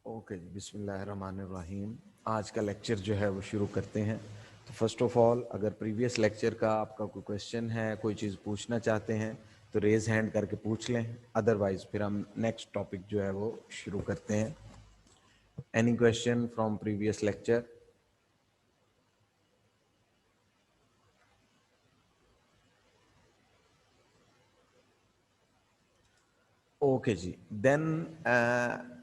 Okay जी, बिस्मिल्लाहिर्रहमानिर्रहीम। आज का लेक्चर जो है वो शुरू करते हैं। तो फर्स्ट ऑफ ऑल, अगर प्रीवियस लेक्चर का आपका कोई क्वेश्चन है, कोई चीज़ पूछना चाहते हैं तो रेज हैंड करके पूछ लें, अदरवाइज फिर हम नेक्स्ट टॉपिक जो है वो शुरू करते हैं। Any question from previous lecture? Okay जी, देन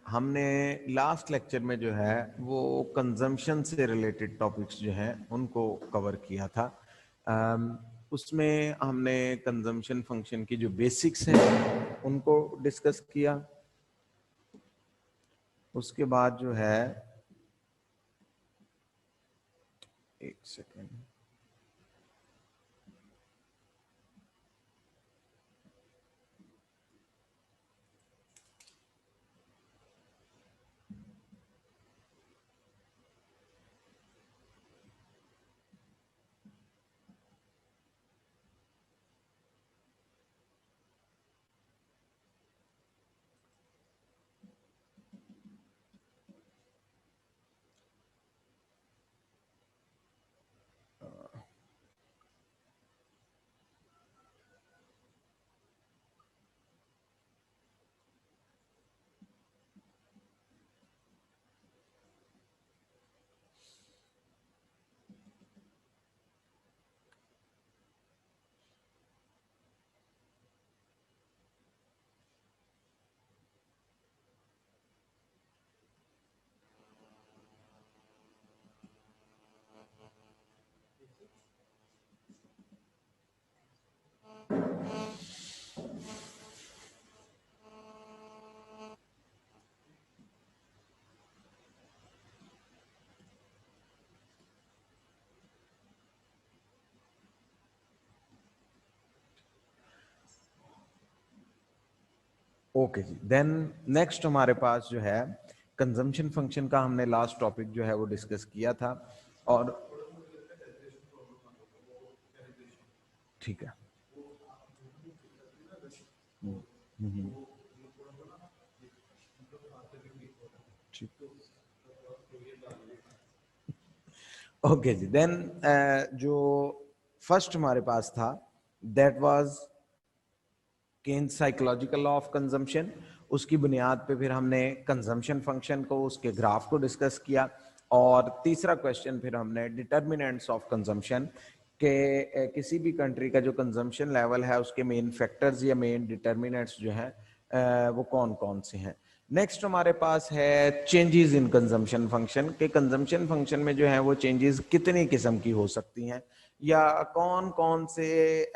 हमने लास्ट लेक्चर में जो है वो कंजम्पशन से रिलेटेड टॉपिक्स जो हैं उनको कवर किया था। उसमें हमने कंजम्पशन फंक्शन की जो बेसिक्स हैं उनको डिस्कस किया। उसके बाद जो है, एक सेकेंड, ओके जी, देन नेक्स्ट हमारे पास जो है कंजम्पशन फंक्शन का हमने लास्ट टॉपिक जो है वो डिस्कस किया था। और ठीक है, ठीक, ओके जी, देन जो फर्स्ट हमारे पास था that was Keynes psychological law of consumption. उसकी बुनियाद पे फिर हमने कंजम्पशन फंक्शन को, उसके ग्राफ को डिस्कस किया। और तीसरा क्वेश्चन फिर हमने डिटर्मिनेंट्स ऑफ कंजम्पशन के किसी भी कंट्री का जो कंजम्पशन लेवल है उसके मेन फैक्टर्स या मेन डिटर्मिनेंट्स जो हैं वो कौन कौन से हैं। नेक्स्ट हमारे पास है चेंजेस इन कंजम्पशन फंक्शन के कंजम्पशन फंक्शन में जो है वो चेंजेस कितनी किस्म की हो सकती हैं, या कौन कौन से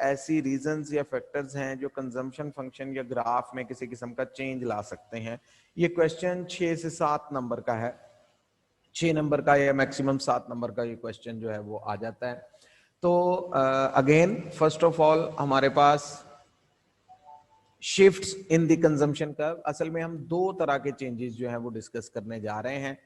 ऐसी रीजंस या फैक्टर्स हैं जो कंजम्पशन फंक्शन या ग्राफ में किसी किस्म का चेंज ला सकते हैं। ये क्वेश्चन 6 से 7 नंबर का है, 6 नंबर का या मैक्सिमम 7 नंबर का ये क्वेश्चन जो है वो आ जाता है। तो अगेन फर्स्ट ऑफ ऑल हमारे पास shifts in the consumption curve. असल में हम दो तरह के चेंजेस जो हैं वो डिस्कस करने जा रहे हैं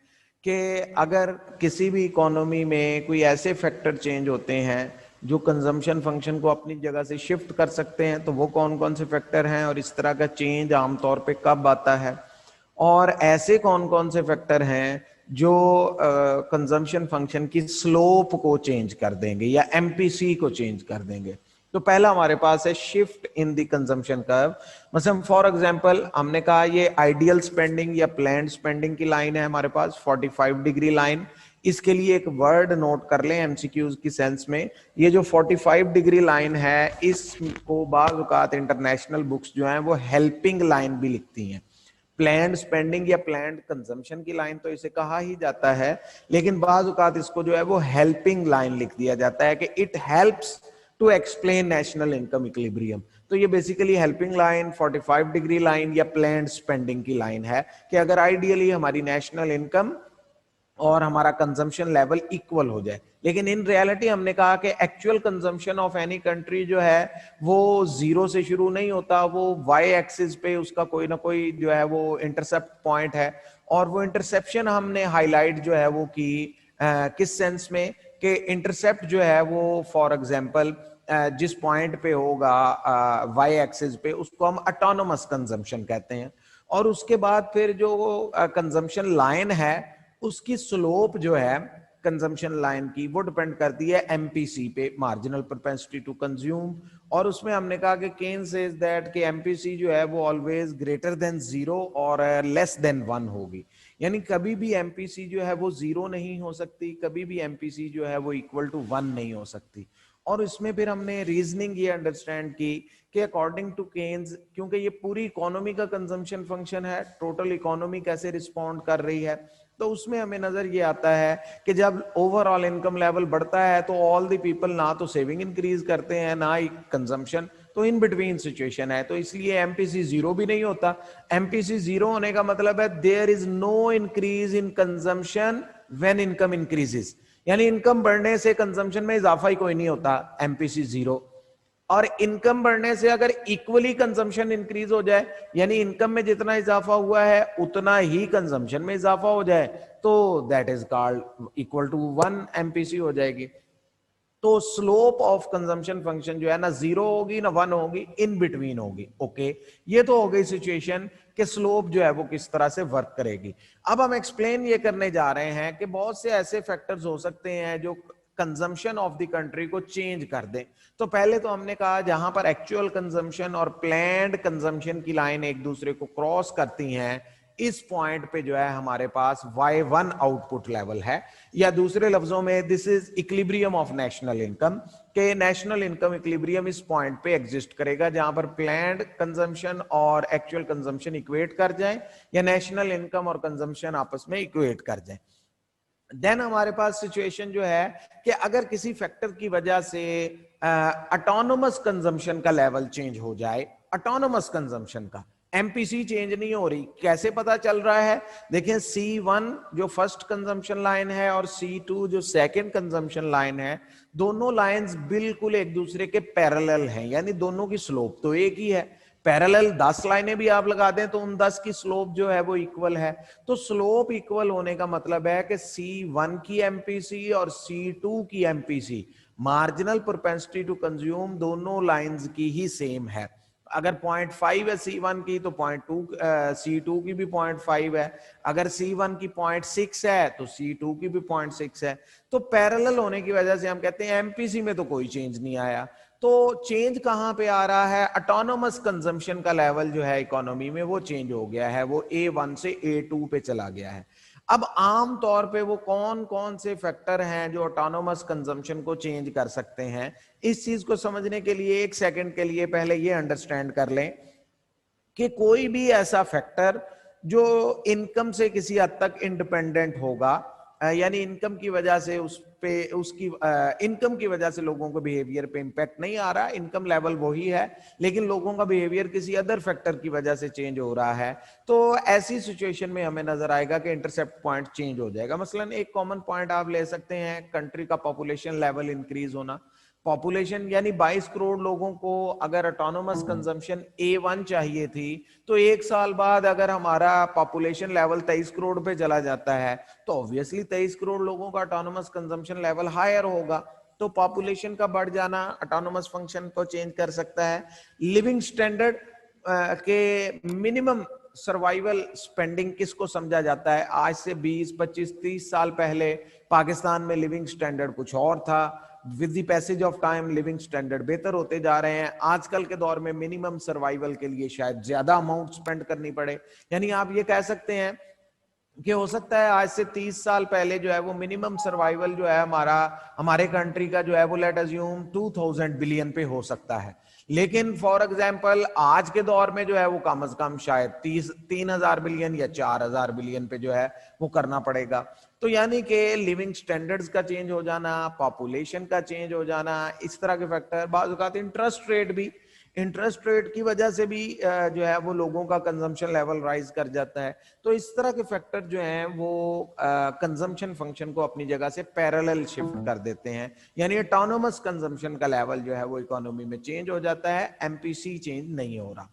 कि अगर किसी भी इकोनॉमी में कोई ऐसे फैक्टर चेंज होते हैं जो कंजम्पशन फंक्शन को अपनी जगह से शिफ्ट कर सकते हैं, तो वो कौन कौन से फैक्टर हैं और इस तरह का चेंज आमतौर पे कब आता है, और ऐसे कौन कौन से फैक्टर हैं जो कंजम्पशन फंक्शन की स्लोप को चेंज कर देंगे या एमपीसी को चेंज कर देंगे। तो पहला हमारे पास है shift in the consumption curve. मतलब फॉर एग्जांपल हमने कहा ये आइडियल स्पेंडिंग या प्लान्ड स्पेंडिंग की लाइन है हमारे पास 45 डिग्री लाइन। इसके लिए एक वर्ड नोट कर लें एमसीक्यूज की सेंस में, ये जो 45 डिग्री लाइन है इसको बाज़ औक़ात इंटरनेशनल बुक्स जो हैं वो हेल्पिंग लाइन भी लिखती हैं। प्लान्ड स्पेंडिंग या प्लान्ड कंजम्पशन की लाइन तो इसे कहा ही जाता है, लेकिन बाज़ औक़ात इसको जो है वो हेल्पिंग लाइन लिख दिया जाता है कि it helps to explain national income equilibrium. तो ये basically helping line 45 degree line या प्लान्ड स्पेंडिंग की लाइन है कि अगर आइडियली हमारी नेशनल इनकम और हमारा कंजम्पशन लेवल इक्वल हो जाए, लेकिन इन रियलिटी हमने कहा कि actual consumption of any country जो है वो जीरो से शुरू नहीं होता, वो वाई एक्सिस पे उसका कोई ना कोई जो है वो इंटरसेप्ट पॉइंट है। और वो इंटरसेप्शन हमने हाईलाइट जो है वो की किस सेंस में कि इंटरसेप्ट जो है वो फॉर एग्जांपल जिस पॉइंट पे होगा वाई एक्सिस पे उसको हम ऑटोनोमस कंजम्पशन कहते हैं। और उसके बाद फिर जो कंजम्पशन लाइन है उसकी स्लोप जो है कंजम्पशन लाइन की वो डिपेंड करती है एमपीसी पे, मार्जिनल प्रोपेंसिटी टू कंज्यूम। और उसमें हमने कहा कि केन सेज दैट कि एमपीसी जो है वो ऑलवेज ग्रेटर देन 0 और लेस देन 1 होगी, यानी कभी भी एमपीसी जो है वो 0 नहीं हो सकती, कभी भी एमपीसी जो है वो इक्वल टू 1 नहीं हो सकती। और इसमें फिर हमने रीजनिंग ये अंडरस्टैंड की कि अकॉर्डिंग टू केन्स, क्योंकि ये पूरी इकोनॉमी का कंजम्पशन फंक्शन है, टोटल इकोनॉमी कैसे रिस्पॉन्ड कर रही है, तो उसमें हमें नजर ये आता है कि जब ओवरऑल इनकम लेवल बढ़ता है तो ऑल द पीपल ना तो सेविंग इंक्रीज करते हैं ना ही कंजम्पशन, तो इन बिटवीन सिचुएशन है, तो इसलिए एमपीसी 0 भी नहीं होता। एमपीसी 0 होने का मतलब है there is no increase in consumption when income increases, यानी इनकम बढ़ने से कंजम्पशन में इजाफा ही कोई नहीं होता, एमपीसी 0। और इनकम बढ़ने से अगर इक्वली कंजम्पशन इंक्रीज हो जाए, यानी इनकम में जितना इजाफा हुआ है उतना ही कंजम्पशन में इजाफा हो जाए, तो that is called equal to 1 MPC हो जाएगी। तो स्लोप ऑफ कंजम्पशन फंक्शन जो है ना 0 होगी ना 1 होगी, इन बिटवीन होगी। ओके, ये तो हो गई सिचुएशन कि स्लोप जो है वो किस तरह से वर्क करेगी। अब हम एक्सप्लेन ये करने जा रहे हैं कि बहुत से ऐसे फैक्टर्स हो सकते हैं जो कंजम्पशन ऑफ द कंट्री को चेंज कर दें। तो पहले तो हमने कहा जहां पर एक्चुअल कंजम्पशन और प्लान्ड कंजम्पशन की लाइन एक दूसरे को क्रॉस करती हैं, इस पॉइंट पे जो है हमारे पास Y1 आउटपुट लेवल है, या दूसरे लफ्जों में this is equilibrium of national income, के नेशनल इनकम इक्विलिब्रियम इस पॉइंट पे एग्जिस्ट करेगा जहां पर प्लान्ड कंजम्पशन और एक्चुअल कंजम्पशन इक्वेट कर जाएं, या नेशनल इनकम और कंजम्पशन आपस में इक्वेट कर जाएं। देन हमारे पास सिचुएशन जो है कि अगर किसी फैक्टर की वजह से ऑटोनोमस कंजम्पशन का लेवल चेंज हो जाए, ऑटोनोमस कंजम्पशन का, एमपीसी चेंज नहीं हो रही, कैसे पता चल रहा है? देखिए C1 जो फर्स्ट कंजम्पशन लाइन है और C2 जो सेकंड कंजम्पशन लाइन है, दोनों लाइंस बिल्कुल एक दूसरे के पैरेलल हैं, यानी दोनों की स्लोप तो एक ही है। पैरेलल 10 लाइनें भी आप लगा दें तो उन 10 की स्लोप जो है वो इक्वल है। तो स्लोप इक्वल होने का मतलब है कि C1 की एमपीसी और C2 की MPC, marginal propensity to consume, दोनों लाइंस की ही सेम है। अगर 0.5 है C1 की तो 0.2 C2 की भी 0.5 है, अगर C1 की 0.6 है तो C2 की भी 0.6 है। तो पैरेलल होने की वजह से हम कहते हैं एमपीसी में तो कोई चेंज नहीं आया। तो चेंज कहां पे आ रहा है? ऑटोनोमस कंजम्पशन का लेवल जो है इकोनॉमी में वो चेंज हो गया है, वो A1 से A2 पे चला गया है। अब आम तौर पे वो कौन कौन से फैक्टर हैं जो ऑटोनोमस कंजम्पशन को चेंज कर सकते हैं, इस चीज को समझने के लिए एक सेकंड के लिए पहले ये अंडरस्टैंड कर लें कि कोई भी ऐसा फैक्टर जो इनकम से किसी हद तक इंडिपेंडेंट होगा, यानी इनकम की वजह से उस पे उसकी इनकम की वजह से लोगों को बिहेवियर पे इंपैक्ट नहीं आ रहा, इनकम लेवल वही है लेकिन लोगों का बिहेवियर किसी अदर फैक्टर की वजह से चेंज हो रहा है, तो ऐसी सिचुएशन में हमें नजर आएगा कि इंटरसेप्ट पॉइंट चेंज हो जाएगा। मसलन एक कॉमन पॉइंट आप ले सकते हैं, कंट्री का पॉपुलेशन लेवल इंक्रीज होना। पॉपुलेशन यानी 22 करोड़ लोगों को अगर ऑटोनोमस कंजम्पशन A1 चाहिए थी, तो एक साल बाद अगर हमारा पॉपुलेशन लेवल 23 करोड़ पे चला जाता है तो ऑब्वियसली 23 करोड़ लोगों का ऑटोनोमस कंजम्पशन लेवल हायर होगा। तो पॉपुलेशन का बढ़ जाना ऑटोनोमस फंक्शन को चेंज कर सकता है। लिविंग स्टैंडर्ड के मिनिमम सर्वाइवल स्पेंडिंग किसको समझा जाता है? आज से 20, 25, 30 साल पहले पाकिस्तान में लिविंग स्टैंडर्ड कुछ और था, with the passage of time living standard बेहतर होते जा रहे हैं। आजकल के दौर में मिनिमम सर्वाइवल के लिए शायद ज्यादा अमाउंट स्पेंड करनी पड़े, यानी आप ये कह सकते हैं कि हो सकता है आज से 30 साल पहले जो है वो मिनिमम सर्वाइवल जो है हमारे कंट्री का जो है वो लेट अज्यूम 2000 बिलियन पे हो सकता है, लेकिन फॉर एग्जांपल आज के दौर में जो है वो कम से कम शायद 3000 बिलियन या 4000 बिलियन पे जो है वो करना पड़ेगा। तो यानी कि लिविंग स्टैंडर्ड्स का चेंज हो जाना, पॉपुलेशन का चेंज हो जाना, इस तरह के फैक्टर, बाज़ औक़ात इंटरेस्ट रेट भी, इंटरेस्ट रेट की वजह से भी जो है वो लोगों का कंजम्पशन लेवल राइज कर जाता है। तो इस तरह के फैक्टर जो हैं वो कंजम्पशन फंक्शन को अपनी जगह से पैरेलल शिफ्ट कर देते हैं, यानी ऑटोनोमस कंजम्पशन का लेवल जो है वो इकोनॉमी में चेंज हो जाता है, एमपीसी चेंज नहीं हो रहा।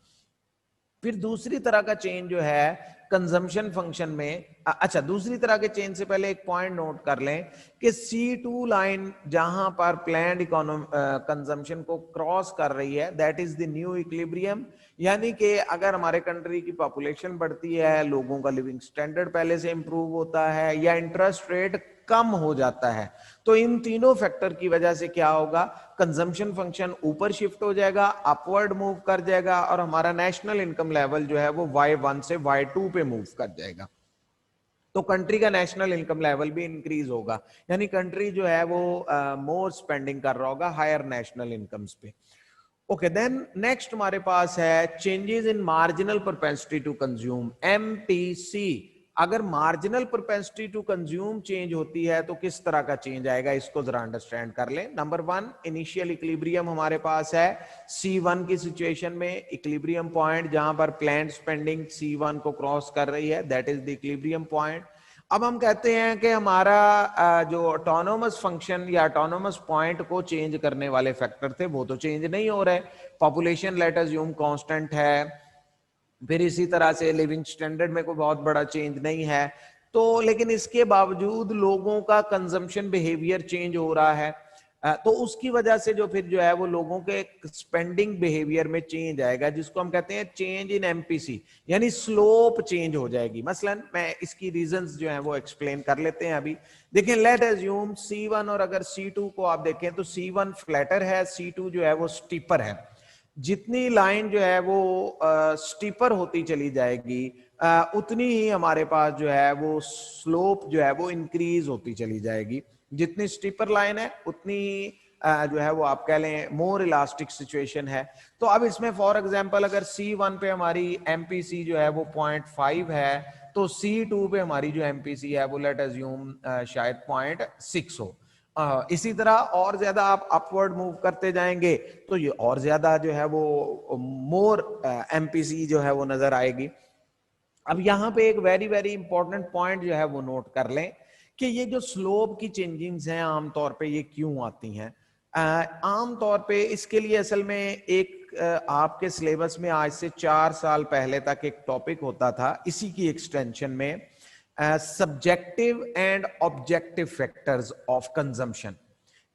फिर दूसरी तरह का चेंज जो है कंजम्पशन फंक्शन में, अच्छा दूसरी तरह के चेंज से पहले एक पॉइंट नोट कर लें कि C2 लाइन जहां पर प्लान्ड इकोनॉमी कंजम्पशन को क्रॉस कर रही है, that is the new equilibrium. यानी कि अगर हमारे कंट्री की पॉपुलेशन बढ़ती है, लोगों का लिविंग स्टैंडर्ड पहले से इंप्रूव होता है, या इंटरेस्ट रेट कम हो जाता है, तो इन तीनों फैक्टर की वजह से क्या होगा, कंजम्पशन फंक्शन ऊपर शिफ्ट हो जाएगा, अपवर्ड मूव कर जाएगा, और हमारा नेशनल इनकम लेवल जो है वो Y1 से Y2 पे मूव कर जाएगा। तो कंट्री का नेशनल इनकम लेवल भी इंक्रीज होगा, यानी कंट्री जो है वो मोर स्पेंडिंग कर रहा होगा हायर नेशनल इनकम्स पे। ओके, देन नेक्स्ट हमारे पास है changes in marginal propensity to consume, MPC। अगर marginal propensity to consume change होती है तो किस तरह का चेंज आएगा, इसको जरा अंडरस्टैंड कर लें। नंबर 1, इनिशियल इक्विलिब्रियम हमारे पास है C1 की सिचुएशन में, इक्विलिब्रियम पॉइंट जहां पर प्लान्ड स्पेंडिंग C1 को क्रॉस कर रही है, that is the equilibrium point. अब हम कहते हैं कि हमारा जो ऑटोनोमस फंक्शन या ऑटोनोमस पॉइंट को चेंज करने वाले फैक्टर थे वो तो चेंज नहीं हो रहे, पॉपुलेशन लेट अज्यूम कांस्टेंट है, फिर इसी तरह से लिविंग स्टैंडर्ड में कोई बहुत बड़ा चेंज नहीं है, तो लेकिन इसके बावजूद लोगों का कंजम्पशन बिहेवियर चेंज हो रहा है। तो उसकी वजह से जो फिर जो है वो लोगों के स्पेंडिंग बिहेवियर में चेंज आएगा, जिसको हम कहते हैं चेंज इन MPC, यानी स्लोप चेंज हो जाएगी। मसलन मैं इसकी रीजंस जो है वो एक्सप्लेन कर लेते हैं अभी। देखिए, लेट अज्यूम C1 और अगर C2 को आप देखें तो C1 फ्लैटर है, C2 जो है वो स्टीपर है। जितनी लाइन जो है वो स्टीपर होती चली जाएगी, उतनी ही हमारे पास जो है वो स्लोप जो है वो इंक्रीज होती चली जाएगी। जितनी स्टीपर लाइन है उतनी जो है वो आप कह लें मोर इलास्टिक सिचुएशन है। तो अब इसमें फॉर एग्जांपल अगर C1 पे हमारी MPC जो है वो 0.5 है, तो C2 पे हमारी जो MPC है वो लेट अज्यूम शायद 0.6 हो। इसी तरह और ज्यादा आप अपवर्ड मूव करते जाएंगे तो ये और ज्यादा जो है वो मोर MPC जो है वो नजर आएगी। अब यहाँ पे एक वेरी वेरी इंपॉर्टेंट पॉइंट जो है वो नोट कर लें कि ये जो स्लोप की चेंजिंग्स हैं आमतौर पे ये क्यों आती हैं। आमतौर पे इसके लिए असल में एक आपके सिलेबस में आज से 4 साल पहले तक एक टॉपिक होता था इसी की एक्सटेंशन में, subjective and objective factors of consumption.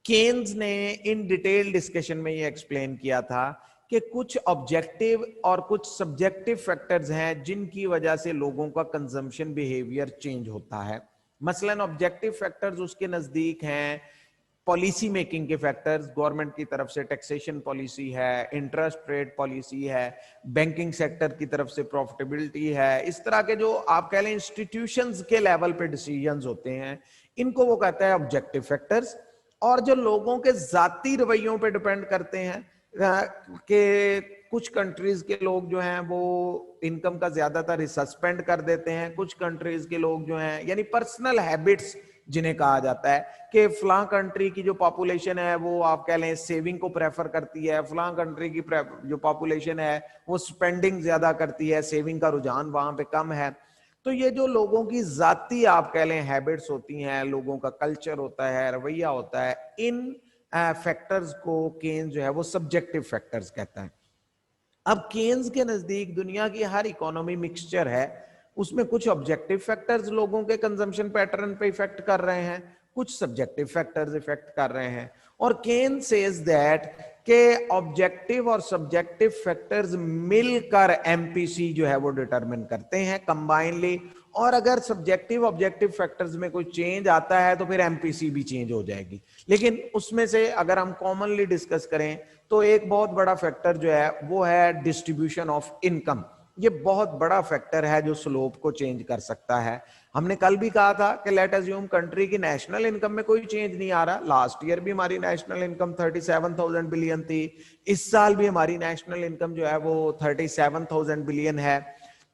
Keynes ने इन डिटेल डिस्कशन में ये एक्सप्लेन किया था कि कुछ ऑब्जेक्टिव और कुछ सब्जेक्टिव फैक्टर्स हैं जिनकी वजह से लोगों का कंजम्पशन बिहेवियर चेंज होता है। मसलन ऑब्जेक्टिव फैक्टर्स उसके नजदीक हैं पॉलिसी मेकिंग के फैक्टर्स, गवर्नमेंट की तरफ से टैक्सेशन पॉलिसी है, इंटरेस्ट रेट पॉलिसी है, बैंकिंग सेक्टर की तरफ से प्रॉफिटेबिलिटी है, इस तरह के जो आप कह लें इंस्टीट्यूशंस के लेवल पे डिसीजंस होते हैं, इनको वो कहता है ऑब्जेक्टिव फैक्टर्स। और जो लोगों के जाती रवैयों पे डिपेंड करते हैं कि कुछ कंट्रीज के लोग जो हैं वो इनकम का ज्यादातर हिस्सा स्पेंड कर देते हैं, कुछ कंट्रीज के लोग जो हैं यानी पर्सनल हैबिट्स जिन्हें कहा जाता है कि फलां कंट्री की जो पॉपुलेशन है वो आप कह लें सेविंग को प्रेफर करती है, फलां कंट्री की जो पॉपुलेशन है वो स्पेंडिंग ज्यादा करती है, सेविंग का रुझान वहां पे कम है। तो ये जो लोगों की जाती आप कह लें हैबिट्स होती हैं, लोगों का कल्चर होता है, रवैया होता है, इन फैक्टर्स को केन्स जो है वो सब्जेक्टिव फैक्टर्स कहता है। अब केन्स के नजदीक दुनिया की हर इकोनॉमी मिक्सचर है, उसमें कुछ ऑब्जेक्टिव फैक्टर्स लोगों के कंजम्पशन पैटर्न पे इफेक्ट कर रहे हैं, कुछ सब्जेक्टिव फैक्टर्स इफेक्ट कर रहे हैं। और केन सेज दैट के ऑब्जेक्टिव और सब्जेक्टिव फैक्टर्स मिलकर एमपीसी जो है वो डिटरमिन करते हैं कंबाइनली। और अगर सब्जेक्टिव ऑब्जेक्टिव फैक्टर्स में कोई चेंज आता है तो फिर एमपीसी भी चेंज हो जाएगी। लेकिन उसमें से अगर हम कॉमनली डिस्कस करें तो एक बहुत बड़ा फैक्टर जो है वो है डिस्ट्रीब्यूशन ऑफ इनकम। ये बहुत बड़ा फैक्टर है जो स्लोप को चेंज कर सकता है। हमने कल भी कहा था कि लेट अज्यूम कंट्री की नेशनल इनकम में कोई चेंज नहीं आ रहा, लास्ट ईयर भी हमारी नेशनल इनकम 37,000 बिलियन थी, इस साल भी हमारी नेशनल इनकम जो है वो 37,000 बिलियन है।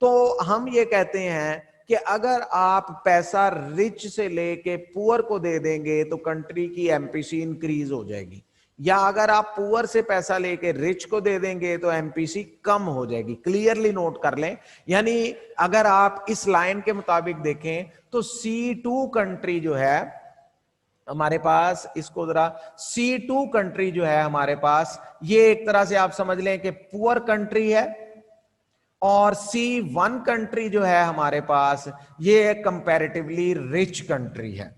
तो हम ये कहते हैं कि अगर आप पैसा रिच से लेके पुअर को दे देंगे तो कंट्री की एमपीसी इंक्रीज हो जाएगी, या अगर आप पुअर से पैसा लेके रिच को दे देंगे तो एमपीसी कम हो जाएगी। क्लियरली नोट कर लें, यानी अगर आप इस लाइन के मुताबिक देखें तो C2 कंट्री जो है हमारे पास, इसको जरा C2 कंट्री जो है हमारे पास, ये एक तरह से आप समझ लें कि पुअर कंट्री है, और C1 कंट्री जो है हमारे पास, ये कंपैरेटिवली रिच कंट्री है,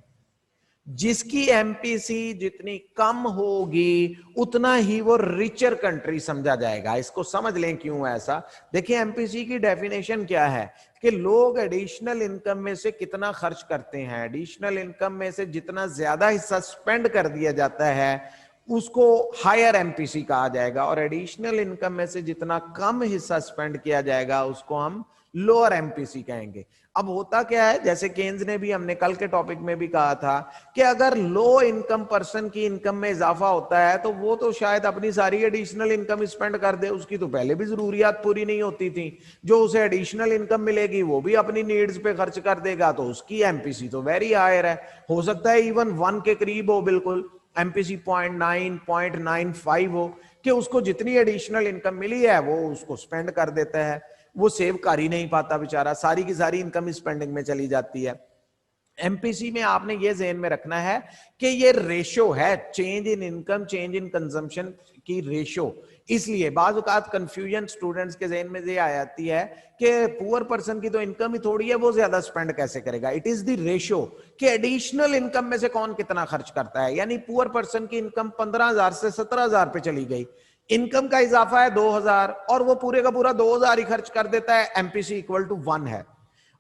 जिसकी एमपीसी जितनी कम होगी उतना ही वो रिचर कंट्री समझा जाएगा। इसको समझ लें क्यों ऐसा। देखिए एमपीसी की डेफिनेशन क्या है कि लोग एडिशनल इनकम में से कितना खर्च करते हैं, एडिशनल इनकम में से जितना ज्यादा हिस्सा स्पेंड कर दिया जाता है उसको हायर एमपीसी कहा जाएगा, और एडिशनल इनकम में से जितना कम हिस्सा स्पेंड किया जाएगा उसको हम लोअर एमपीसी कहेंगे। अब होता क्या है, जैसे केन्स ने भी, हमने कल के टॉपिक में भी कहा था कि अगर लो इनकम पर्सन की इनकम में इजाफा होता है तो वो तो शायद अपनी सारी एडिशनल इनकम स्पेंड कर दे, उसकी तो पहले भी जरूरियात पूरी नहीं होती थी, जो उसे एडिशनल इनकम मिलेगी वो भी अपनी नीड्स पे खर्च कर देगा, तो उसकी एमपीसी तो वेरी हायर है, हो सकता है इवन 1 के करीब हो, बिल्कुल एमपीसी 0.9 0.95 हो, कि उसको जितनी एडिशनल इनकम मिली है वो उसको स्पेंड कर देता है, वो सेव कर ही नहीं पाता बेचारा, सारी की सारी इनकम स्पेंडिंग में चली जाती है। एमपीसी में आपने ये ज़हन में रखना है कि ये रेशो है, change in income change in consumption की रेशो। इसलिए बाज़ औक़ात कंफ्यूजन स्टूडेंट्स के ज़हन में ये आ जाती है कि पुअर पर्सन की तो इनकम ही थोड़ी है, वो ज्यादा स्पेंड कैसे करेगा। इट इज द रेशो कि एडिशनल इनकम में से कौन कितना खर्च करता है। यानी पुअर पर्सन की इनकम 15,000 से 17,000 पे चली गई, इनकम का इजाफा है 2,000 और वो पूरे का पूरा 2,000 ही खर्च कर देता है, एमपीसी इक्वल टू 1 है।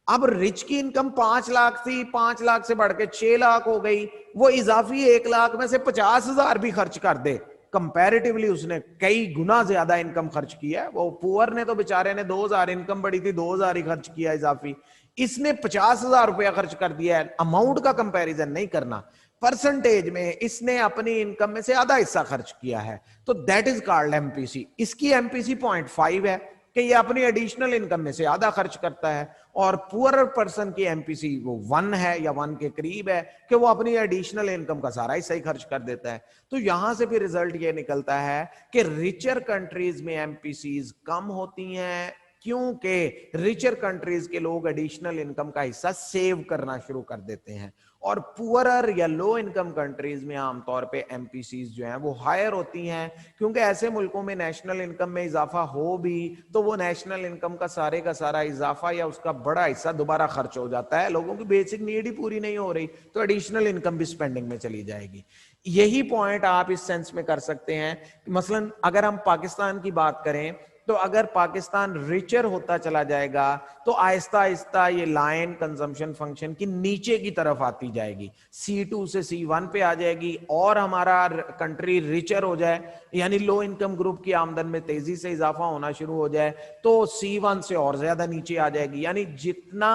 अब रिच की इनकम 5 लाख थी, 5 लाख से बढ़ के 6 लाख हो गई, वो इजाफी 1 लाख में से 50,000 भी खर्च कर दे, कंपैरेटिवली उसने कई गुना ज्यादा इनकम खर्च किया है। वो पुअर ने तो बेचारे ने 2,000 इनकम बढ़ी थी 2,000 ही खर्च किया इजाफी, इसने 50,000 रुपया खर्च कर दिया है। अमाउंट का कंपैरिजन नहीं करना, परसेंटेज में इसने अपनी इनकम में से आधा हिस्सा खर्च किया है, तो दैट इज कॉल्ड एमपीसी। इसकी एमपीसी 0.5 है कि ये अपनी एडिशनल इनकम में से आधा खर्च करता है, और पुअर पर्सन की एमपीसी वो 1 है या 1 के करीब है कि वो अपनी एडिशनल इनकम का सारा हिस्सा ही खर्च कर देता है। तो यहां से फिर रिजल्ट ये निकलता है कि रिचर कंट्रीज में एमपीसीज कम होती हैं, क्योंकि रिचर कंट्रीज के लोग एडिशनल इनकम का हिस्सा सेव करना शुरू कर देते हैं, और पुअरर या लो इनकम कंट्रीज में आमतौर पे एमपीसीज जो हैं वो हायर होती हैं, क्योंकि ऐसे मुल्कों में नेशनल इनकम में इजाफा हो भी तो वो नेशनल इनकम का सारा इजाफा या उसका बड़ा हिस्सा दोबारा खर्च हो जाता है, लोगों की बेसिक नीड ही पूरी नहीं हो रही, तो एडिशनल इनकम भी स्पेंडिंग में चली जाएगी। यही पॉइंट आप इस सेंस में कर सकते हैं कि मसलन अगर हम पाकिस्तान की बात करें तो अगर पाकिस्तान रिचर होता चला जाएगा तो आहिस्ता आहिस्ता ये लाइन कंजम्पशन फंक्शन की नीचे की तरफ आती जाएगी, C2 से C1 पे आ जाएगी, और हमारा कंट्री रिचर हो जाए, यानी लो इनकम ग्रुप की आमदन में तेजी से इजाफा होना शुरू हो जाए तो C1 से और ज्यादा नीचे आ जाएगी। यानी जितना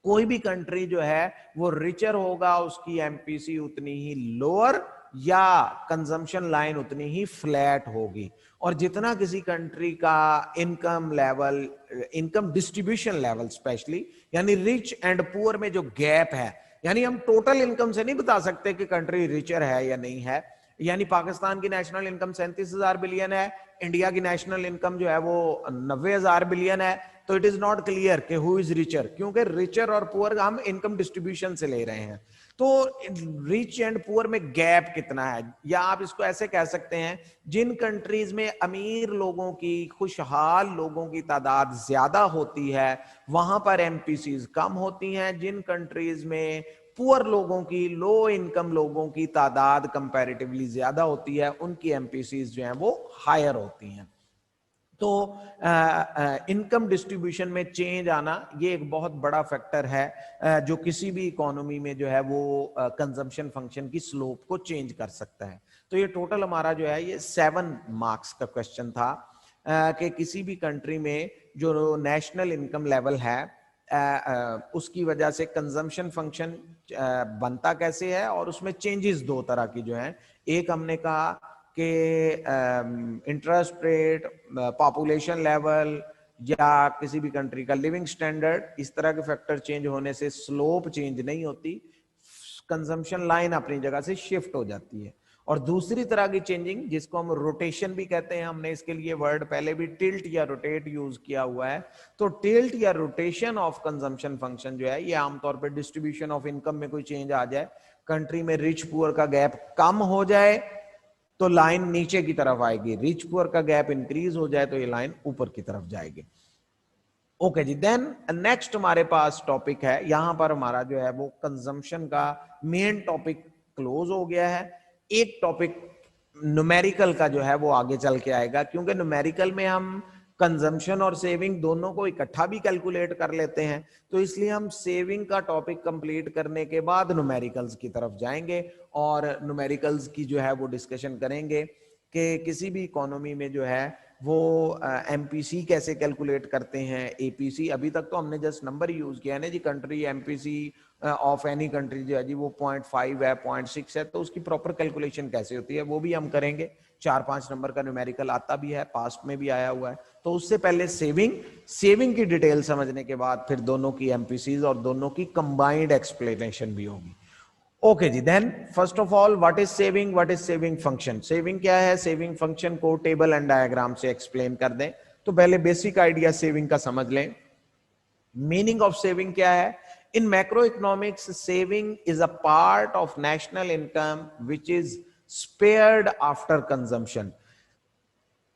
कोई भी कंट्री जो है वो रिचर होगा उसकी एमपीसी उतनी ही लोअर या कंजम्पशन लाइन उतनी ही फ्लैट होगी, और जितना किसी कंट्री का income level, income distribution level specially, यानी रिच एंड पुअर में जो गैप है, यानी हम टोटल इनकम से नहीं बता सकते कि कंट्री रिचर है या नहीं है। यानी पाकिस्तान की नेशनल इनकम 37,000 बिलियन है, इंडिया की नेशनल इनकम जो है वो 90,000 बिलियन है, तो इट इज नॉट क्लियर कि हु इज रिचर, क्योंकि रिचर और पुअर हम इनकम डिस्ट्रीब्यूशन से ले रहे हैं। तो रिच एंड पुअर में गैप कितना है, या आप इसको ऐसे कह सकते हैं, जिन कंट्रीज में अमीर लोगों की, खुशहाल लोगों की तादाद ज्यादा होती है वहां पर एमपीसीज कम होती हैं, जिन कंट्रीज में पुअर लोगों की, लो इनकम लोगों की तादाद कंपैरेटिवली ज्यादा होती है उनकी एमपीसीज जो हैं वो हायर होती हैं। तो इनकम डिस्ट्रीब्यूशन में चेंज आना ये एक बहुत बड़ा फैक्टर है जो किसी भी इकोनॉमी में जो है वो कंजम्पशन फंक्शन की स्लोप को चेंज कर सकता है। तो ये टोटल हमारा जो है ये 7 मार्क्स का क्वेश्चन था कि किसी भी कंट्री में जो नेशनल इनकम लेवल है उसकी वजह से कंजम्पशन फंक्शन बनता कैसे है, और उसमें चेंजेस 2 तरह की जो हैं। एक हमने कहा कि इंटरेस्ट रेट, पॉपुलेशन लेवल, या किसी भी कंट्री का लिविंग स्टैंडर्ड, इस तरह के फैक्टर चेंज होने से स्लोप चेंज नहीं होती, कंजम्पशन लाइन अपनी जगह से शिफ्ट हो जाती है। और दूसरी तरह की चेंजिंग जिसको हम रोटेशन भी कहते हैं, हमने इसके लिए वर्ड पहले भी टिल्ट या रोटेट यूज किया हुआ है। तो टिल्ट या रोटेशन ऑफ कंजम्पशन फंक्शन जो है ये आमतौर पर डिस्ट्रीब्यूशन ऑफ इनकम में कोई चेंज आ जाए, कंट्री में रिच पुअर का गैप कम हो जाए तो लाइन नीचे की तरफ आएगी, रिच पुअर का गैप इंक्रीज हो जाए तो ये लाइन ऊपर की तरफ जाएगी। ओके जी, देन नेक्स्ट हमारे पास टॉपिक है, यहां पर हमारा जो है वो कंजम्पशन का मेन टॉपिक क्लोज हो गया है। एक टॉपिक न्यूमेरिकल का जो है वो आगे चल के आएगा, क्योंकि न्यूमेरिकल में हम कंजम्पशन और सेविंग दोनों को इकट्ठा भी कैलकुलेट कर लेते हैं, तो इसलिए हम सेविंग का टॉपिक कंप्लीट करने के बाद न्यूमेरिकल्स की तरफ जाएंगे और न्यूमेरिकल्स की जो है वो डिस्कशन करेंगे कि किसी भी इकोनॉमी में जो है वो एमपीसी कैसे कैलकुलेट करते हैं, एपीसी। अभी तक तो हमने जस्ट नंबर यूज किया है ना जी, country MPC of any country जो है जी वो 0.5 है, 0.6 है, तो उसकी प्रॉपर कैलकुलेशन कैसे होती है वो भी हम करेंगे। 4-5 नंबर का न्यूमेरिकल आता भी है, पास्ट में भी आया हुआ है। तो उससे पहले सेविंग की डिटेल समझने के बाद फिर दोनों की एमपीसीज और दोनों की कंबाइंड एक्सप्लेनेशन भी होगी। ओके जी, then first of all what is saving, what is saving function. Saving क्या है, सेविंग फंक्शन को टेबल एंड डायग्राम से एक्सप्लेन कर दें। तो पहले बेसिक आइडिया सेविंग का समझ लें। मीनिंग ऑफ सेविंग क्या है? इन macro economics saving is a part of national income which is spared after consumption.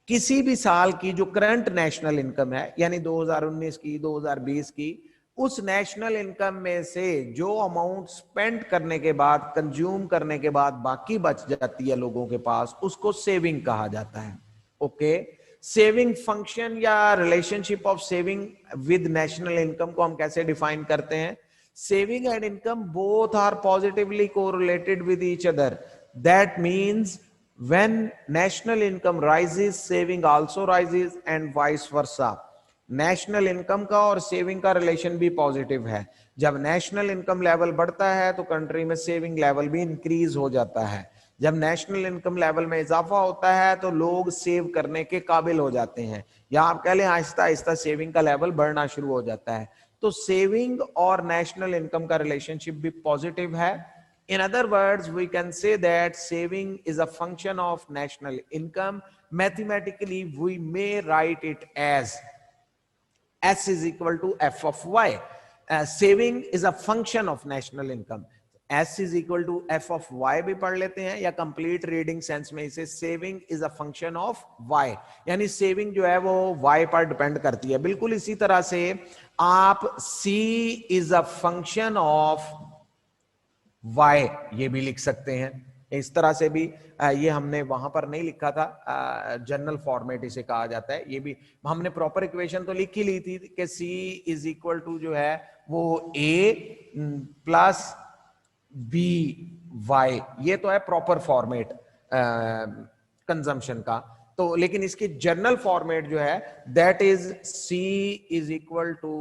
किसी भी साल की जो करंट नेशनल इनकम है, यानी 2019 की, 2020 की, उस नेशनल इनकम में से जो अमाउंट स्पेंड करने के बाद, कंज्यूम करने के बाद बाकी बच जाती है लोगों के पास, उसको सेविंग कहा जाता है। ओके, सेविंग फंक्शन या relationship of saving with national income को हम कैसे डिफाइन करते हैं? Saving and income both are positively correlated with each other. That means when national income rises, saving also rises and vice versa। National income का और saving का relation भी positive है। जब नेशनल इनकम लेवल बढ़ता है तो कंट्री में सेविंग लेवल भी इंक्रीज हो जाता है। जब नेशनल इनकम लेवल में इजाफा होता है तो लोग सेव करने के काबिल हो जाते हैं, या आप कह लें आहिस्ता आहिस्ता सेविंग का लेवल बढ़ना शुरू हो जाता है। तो सेविंग और नेशनल इनकम का रिलेशनशिप भी पॉजिटिव है। In other words, we can say that saving is a function of national income. Mathematically, we may write it as S is equal to F of Y. Saving is a function of national income. S is equal to F of Y भी पढ़ लेते हैं, या complete reading sense में इसे saving is a function of Y, यानी saving जो है वो Y पर डिपेंड करती है। बिल्कुल इसी तरह से आप C is a function of Y ये भी लिख सकते हैं। इस तरह से भी ये हमने वहां पर नहीं लिखा था, जनरल फॉर्मेट इसे कहा जाता है। ये भी हमने प्रॉपर इक्वेशन तो लिख ही ली थी कि C इज इक्वल टू जो है वो A प्लस B वाई, ये तो है प्रॉपर फॉर्मेट कंजम्पशन का। तो लेकिन इसकी जनरल फॉर्मेट जो है that is C is equal to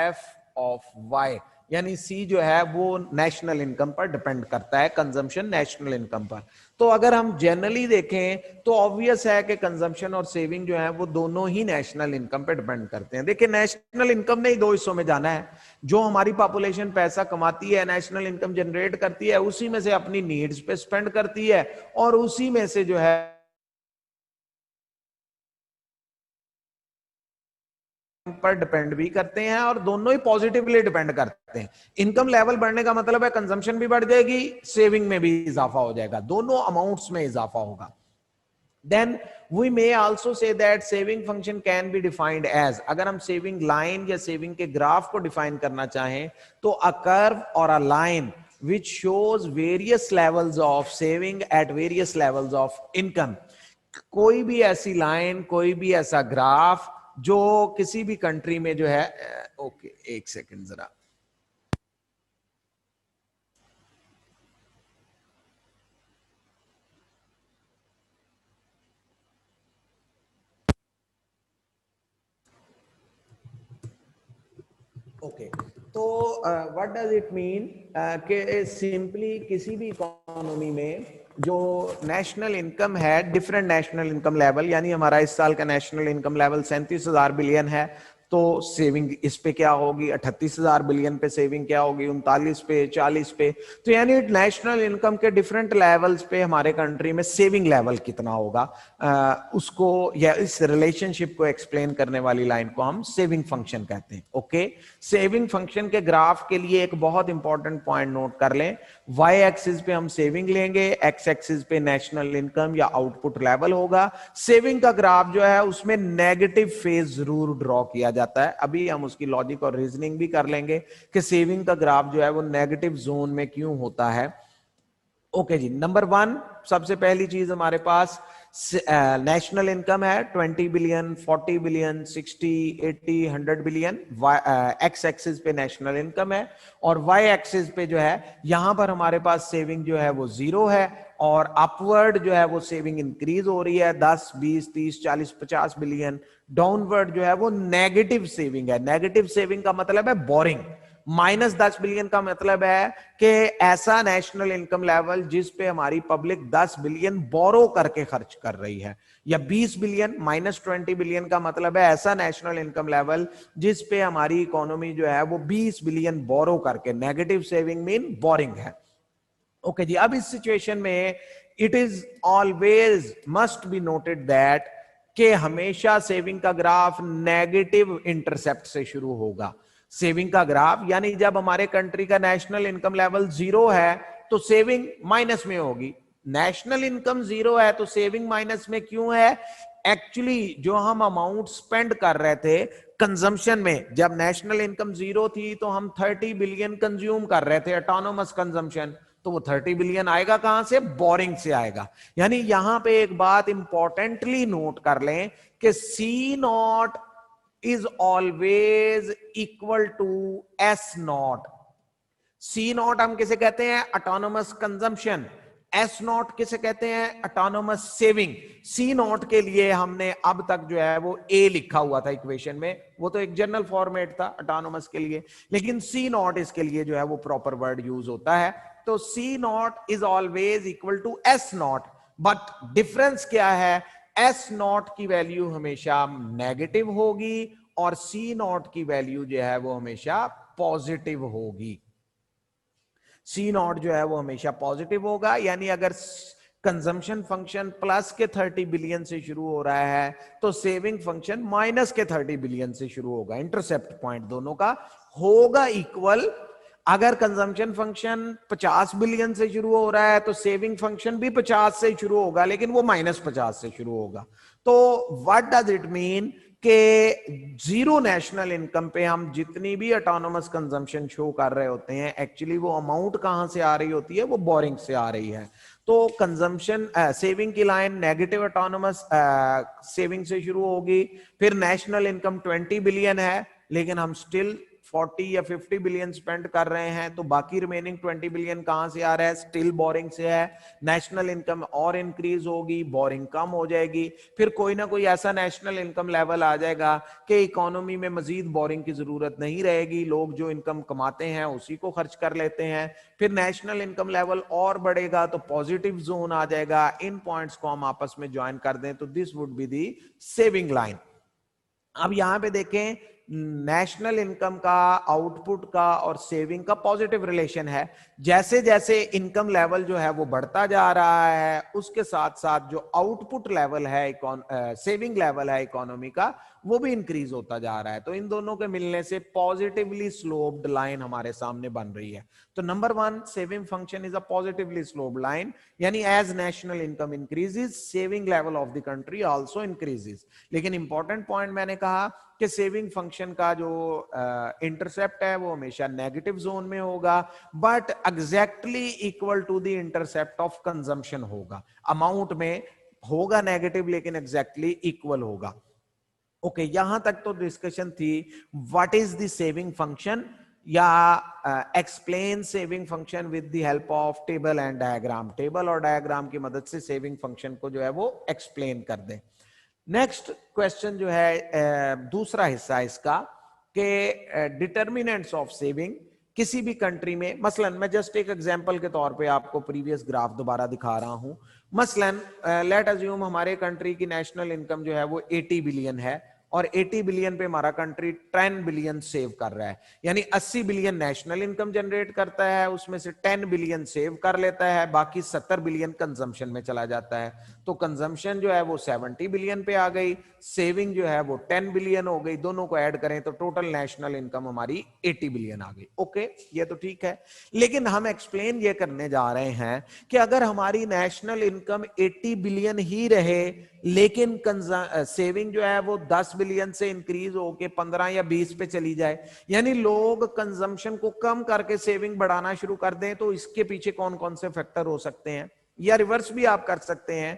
F of Y, यानी सी जो है वो नेशनल इनकम पर डिपेंड करता है, कंजम्पशन नेशनल इनकम पर। तो अगर हम जनरली देखें तो ऑब्वियस है कि कंजम्पशन और सेविंग जो है वो दोनों ही नेशनल इनकम पर डिपेंड करते हैं। देखिए, नेशनल इनकम ने ही दो हिस्सों में जाना है। जो हमारी पॉपुलेशन पैसा कमाती है, नेशनल इनकम जनरेट करती है, उसी में से अपनी नीड्स पे स्पेंड करती है और उसी में से जो है पर डिपेंड भी करते हैं, और दोनों ही पॉजिटिवली डिपेंड करते हैं। इनकम लेवल बढ़ने का मतलब है कंजम्पशन भी बढ़ जाएगी, सेविंग में भी इजाफा हो जाएगा, दोनों अमाउंट्स में इजाफा होगा। Then we may also say that saving function can be defined as, अगर हम सेविंग लाइन या सेविंग के ग्राफ को डिफाइन करना चाहें तो अ कर्व और a line which shows various levels of saving at various levels of income। कोई भी ऐसी लाइन, कोई भी ऐसा ग्राफ जो किसी भी कंट्री में जो है, ओके एक सेकंड जरा, ओके। तो व्हाट डज इट मीन कि सिंपली किसी भी इकोनॉमी में जो नेशनल इनकम है, डिफरेंट नेशनल इनकम लेवल, यानी हमारा इस साल का नेशनल इनकम लेवल 37,000 बिलियन है, तो सेविंग इस पे क्या होगी? 38,000 बिलियन पे सेविंग क्या होगी? 39 पे, 40 पे। तो यानी नेशनल इनकम के डिफरेंट लेवल्स पे हमारे कंट्री में सेविंग लेवल कितना होगा, उसको या इस रिलेशनशिप को एक्सप्लेन करने वाली लाइन को हम सेविंग फंक्शन कहते हैं। ओके, सेविंग फंक्शन के ग्राफ के लिए एक बहुत इंपॉर्टेंट पॉइंट नोट कर लें। वाई एक्सिस पे हम सेविंग लेंगे, एक्स एक्सिस पे नेशनल इनकम या आउटपुट लेवल होगा। सेविंग का ग्राफ जो है उसमें नेगेटिव फेज जरूर ड्रॉ किया जाता है। अभी हम उसकी लॉजिक और रीजनिंग भी कर लेंगे कि सेविंग का ग्राफ जो है वो नेगेटिव जोन में क्यों होता है। ओके जी, नंबर 1 सबसे पहली चीज हमारे पास नेशनल इनकम है 20 billion, 40 billion, 60, 80, 100 billion. X axis पे नेशनल इनकम है और वाई एक्सिस पे जो है यहां पर हमारे पास सेविंग जो है वो 0 है और अपवर्ड जो है वो सेविंग इंक्रीज हो रही है 10, 20, 30, 40, 50 बिलियन। डाउनवर्ड जो है वो नेगेटिव सेविंग है। नेगेटिव सेविंग का मतलब है बोरिंग। -10 बिलियन का मतलब है कि ऐसा नेशनल इनकम लेवल जिस पे हमारी पब्लिक 10 बिलियन बोरो करके खर्च कर रही है, या 20 बिलियन। -20 बिलियन का मतलब है ऐसा नेशनल इनकम लेवल जिस पे हमारी इकोनॉमी जो है वो 20 बिलियन बोरो करके, नेगेटिव सेविंग मीन बोरिंग है। ओके जी, अब इस सिचुएशन में it is always must be noted that कि हमेशा सेविंग का ग्राफ नेगेटिव इंटरसेप्ट से शुरू होगा। सेविंग का ग्राफ यानी जब हमारे कंट्री का नेशनल इनकम लेवल 0 है तो सेविंग माइनस में होगी। नेशनल इनकम 0 है तो सेविंग माइनस में क्यों है? एक्चुअली जो हम अमाउंट स्पेंड कर रहे थे कंजम्पशन में, जब नेशनल इनकम 0 थी तो हम 30 बिलियन कंज्यूम कर रहे थे, ऑटोनोमस कंजम्पशन। तो वो 30 बिलियन आएगा कहां से? बोरिंग से आएगा। यानी यहां पे एक बात इंपॉर्टेंटली नोट कर लें कि C naught is always equal to S naught. C naught हम किसे कहते हैं? Autonomous consumption. एस नॉट किसे कहते हैं? Autonomous saving. सी नॉट के लिए हमने अब तक जो है वो ए लिखा हुआ था इक्वेशन में, वो तो एक जनरल फॉर्मेट था ऑटोनोमस के लिए, लेकिन सी नॉट इसके लिए जो है वो प्रॉपर वर्ड यूज होता है। तो C naught is always equal to S naught, but difference क्या है? एस नॉट की वैल्यू हमेशा नेगेटिव होगी और सी नॉट की वैल्यू जो है वो हमेशा पॉजिटिव होगी। सी नॉट जो है वो हमेशा पॉजिटिव होगा, यानी अगर कंजम्पशन फंक्शन प्लस के 30 बिलियन से शुरू हो रहा है तो सेविंग फंक्शन माइनस के 30 बिलियन से शुरू होगा। इंटरसेप्ट पॉइंट दोनों का होगा इक्वल। अगर कंजम्पशन फंक्शन 50 बिलियन से शुरू हो रहा है तो सेविंग फंक्शन भी 50 से शुरू होगा, लेकिन वो -50 से शुरू होगा। तो व्हाट डज इट मीन कि जीरो नेशनल इनकम पे हम जितनी भी ऑटोनोमस कंजम्पशन शो कर रहे होते हैं, एक्चुअली वो अमाउंट कहां से आ रही होती है? वो बोरिंग से आ रही है। तो कंजम्पशन सेविंग की लाइन नेगेटिव ऑटोनोमस सेविंग से शुरू होगी, फिर नेशनल इनकम 20 बिलियन है लेकिन हम स्टिल 40 या 50 बिलियन स्पेंड कर रहे हैं, तो बाकी रिमेनिंग 20 बिलियन कहां से आ रहा है? स्टिल बोरिंग से है। नेशनल इनकम और इंक्रीज होगी, बोरिंग कम हो जाएगी, फिर कोई ना कोई ऐसा नेशनल इनकम लेवल आ जाएगा कि इकोनॉमी में मजीद बोरिंग की जरूरत नहीं रहेगी, लोग जो इनकम कमाते हैं उसी को खर्च कर लेते हैं। फिर नेशनल इनकम लेवल और बढ़ेगा तो पॉजिटिव जोन आ जाएगा। इन पॉइंट्स को हम आपस में ज्वाइन कर दें तो this would be the saving line. अब यहां पे देखें, नेशनल इनकम का, आउटपुट का और सेविंग का पॉजिटिव रिलेशन है। जैसे जैसे इनकम लेवल जो है वो बढ़ता जा रहा है, उसके साथ साथ जो आउटपुट लेवल है, सेविंग लेवल है इकोनॉमी का, वो भी इंक्रीज होता जा रहा है। तो इन दोनों के मिलने से पॉजिटिवली स्लोप्ड लाइन हमारे सामने बन रही है। तो number 1, saving function is a positively sloped line, यानी as national income increases saving level of the country also increases. लेकिन इंपॉर्टेंट पॉइंट मैंने कहा कि सेविंग फंक्शन का जो इंटरसेप्ट है वो हमेशा नेगेटिव जोन में होगा, but exactly equal to the intercept of consumption होगा। अमाउंट में होगा नेगेटिव लेकिन एग्जैक्टली इक्वल होगा। ओके, यहां तक तो डिस्कशन थी what is the saving function, या explain saving function with the help of table and diagram. Table और डायग्राम की मदद से सेविंग फंक्शन को जो है वो एक्सप्लेन कर दें। नेक्स्ट क्वेश्चन जो है दूसरा हिस्सा इसका, कि डिटर्मिनेंट्स ऑफ सेविंग किसी भी कंट्री में। मसलन मैं जस्ट एक एग्जांपल के तौर पे आपको प्रीवियस ग्राफ दोबारा दिखा रहा हूं। मसलन लेट अज्यूम हमारे कंट्री की नेशनल इनकम जो है वो 80 बिलियन है और 80 बिलियन पे हमारा कंट्री 10 बिलियन सेव कर रहा है, यानी 80 बिलियन नेशनल इनकम जनरेट करता है, उसमें से 10 बिलियन सेव कर लेता है, बाकी 70 बिलियन कंजम्पशन में चला जाता है। तो कंजम्पशन जो है वो 70 बिलियन पे आ गई, सेविंग जो है वो 10 बिलियन हो गई। दोनों को ऐड करें तो टोटल नेशनल इनकम हमारी 80 बिलियन आ गई। ओके, ये तो ठीक है, लेकिन हम एक्सप्लेन ये करने जा रहे हैं कि अगर हमारी नेशनल इनकम 80 बिलियन ही रहे लेकिन सेविंग जो है वो 10 बिलियन से इंक्रीज होके 15 या 20 पे चली जाए, यानी लोग कंजम्पशन को कम करके सेविंग बढ़ाना शुरू कर दें, तो इसके पीछे कौन कौन से फैक्टर हो सकते हैं? या रिवर्स भी आप कर सकते हैं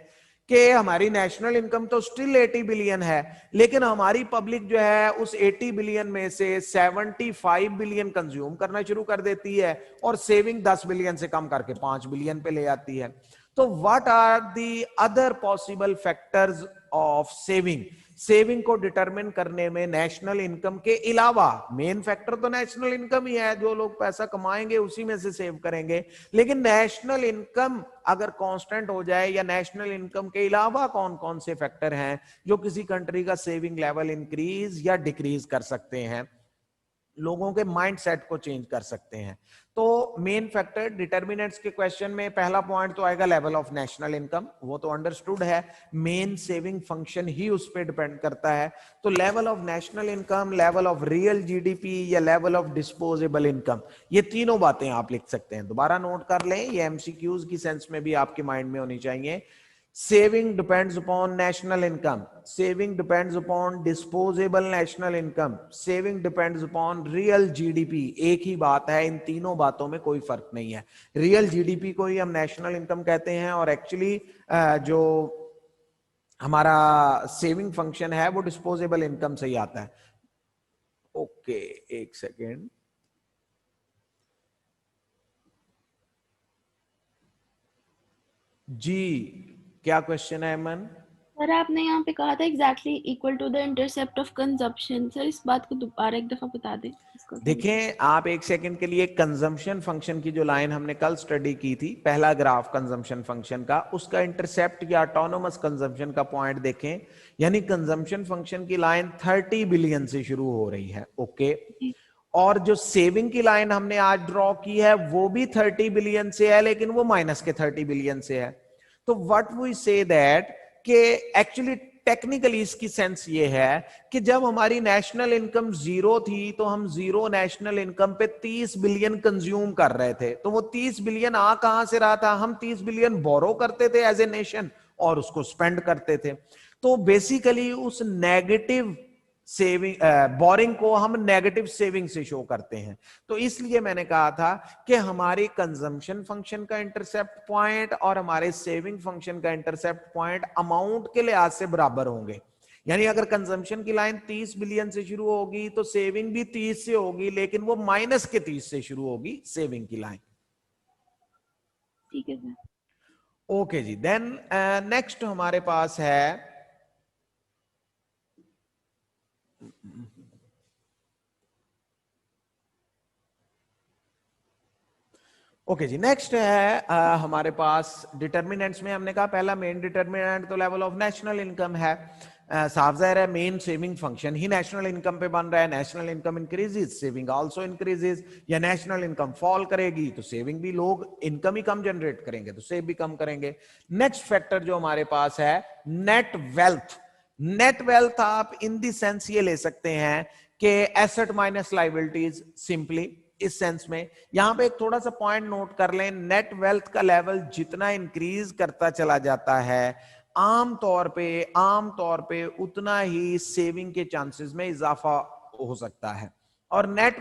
कि हमारी नेशनल इनकम तो स्टिल 80 बिलियन है, लेकिन हमारी पब्लिक जो है उस 80 बिलियन में से 75 बिलियन कंज्यूम करना शुरू कर देती है और सेविंग 10 बिलियन से कम करके 5 बिलियन पे ले आती है। तो what are the other possible factors of saving? Saving को डिटरमिन करने में नेशनल इनकम के अलावा, मेन फैक्टर तो नेशनल इनकम ही है, जो लोग पैसा कमाएंगे उसी में से सेव करेंगे, लेकिन नेशनल इनकम अगर कांस्टेंट हो जाए या नेशनल इनकम के अलावा कौन कौन से फैक्टर हैं जो किसी कंट्री का सेविंग लेवल इंक्रीज या डिक्रीज कर सकते हैं, लोगों के माइंड सेट को चेंज कर सकते हैं? तो मेन फैक्टर डिटर्मिनेंट्स के क्वेश्चन में पहला पॉइंट तो आएगा लेवल ऑफ नेशनल इनकम, वो तो अंडरस्टूड है, मेन सेविंग फंक्शन ही उस पर डिपेंड करता है। तो level of national income, level of real GDP या लेवल ऑफ डिस्पोजेबल इनकम, ये तीनों बातें आप लिख सकते हैं। दोबारा नोट कर लें, ये एमसीक्यूज की सेंस में भी आपके माइंड में होनी चाहिए। Saving depends upon national income. Saving depends upon disposable national income. Saving depends upon real GDP. एक ही बात है, इन तीनों बातों में कोई फर्क नहीं है। रियल जीडीपी को ही हम नेशनल इनकम कहते हैं और एक्चुअली जो हमारा सेविंग फंक्शन है वो डिस्पोजेबल इनकम से ही आता है। ओके, एक सेकेंड। जी, क्या क्वेश्चन है मन? सर आपने यहाँ पे कहा था exactly equal to the intercept of consumption, sir इस बात को दोबारा एक दफा बता दें। देखें आप एक सेकंड के लिए, कंजम्पशन फंक्शन की जो लाइन हमने कल स्टडी की थी, पहला ग्राफ कंजम्पशन फंक्शन का, उसका इंटरसेप्ट या ऑटोनोमस कंजम्पशन का पॉइंट देखें, यानी कंजम्पशन फंक्शन की लाइन 30 बिलियन से शुरू हो रही है। ओके, और जो सेविंग की लाइन हमने आज ड्रॉ की है वो भी 30 बिलियन से है, लेकिन वो माइनस के 30 बिलियन से है। तो व्हाट वी से दैट कि एक्चुअली टेक्निकली इसकी सेंस ये है कि जब हमारी नेशनल इनकम जीरो थी तो हम जीरो नेशनल इनकम पे 30 बिलियन कंज्यूम कर रहे थे। तो वो 30 बिलियन आ कहां से रहा था? हम 30 बिलियन बोरो करते थे एज ए नेशन और उसको स्पेंड करते थे। तो बेसिकली उस नेगेटिव सेविंग बोरिंग को हम नेगेटिव सेविंग से शो करते हैं। तो इसलिए मैंने कहा था कि हमारे कंजम्पशन फंक्शन का इंटरसेप्ट पॉइंट और हमारे सेविंग फंक्शन का इंटरसेप्ट पॉइंट अमाउंट के लिहाज से बराबर होंगे। यानी अगर कंजम्पशन की लाइन 30 बिलियन से शुरू होगी तो सेविंग भी 30 से होगी, लेकिन वो माइनस के 30 से शुरू होगी सेविंग की लाइन। ठीक है सर। ओके जी, देन नेक्स्ट हमारे पास है ओके जी, नेक्स्ट है हमारे पास डिटर्मिनेंट्स में हमने कहा पहला मेन डिटर्मिनेंट तो लेवल ऑफ नेशनल इनकम है। साफ जाहिर है मेन सेविंग फंक्शन ही नेशनल इनकम पे बन रहा है। National income increases, saving also increases. या नेशनल इनकम फॉल करेगी तो सेविंग भी, लोग इनकम ही कम जनरेट करेंगे तो सेव भी कम करेंगे। नेक्स्ट फैक्टर जो हमारे पास है नेट वेल्थ। नेट वेल्थ आप इन दी सेंस ये ले सकते हैं कि एसेट माइनस लाइबिलिटीज, सिंपली इस सेंस में। यहां पे एक थोड़ा सा पॉइंट नोट कर लें, नेट वेल्थ का लेवल जितना इंक्रीज करता चला जाता है आमतौर पे उतना ही सेविंग के चांसेस में इजाफा हो सकता है। और नेट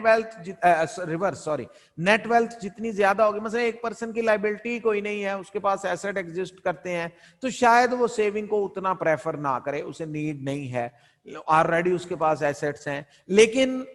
वेल्थ जितनी ज्यादा होगी, मतलब एक पर्सन की लाइबिलिटी कोई नहीं है, उसके पास एसेट एग्जिस्ट करते हैं, तो शायद वो सेविंग को उतना प्रेफर ना करे, उसे नीड नहीं है, ऑलरेडी उसके पास एसेट्स हैं। लेकिन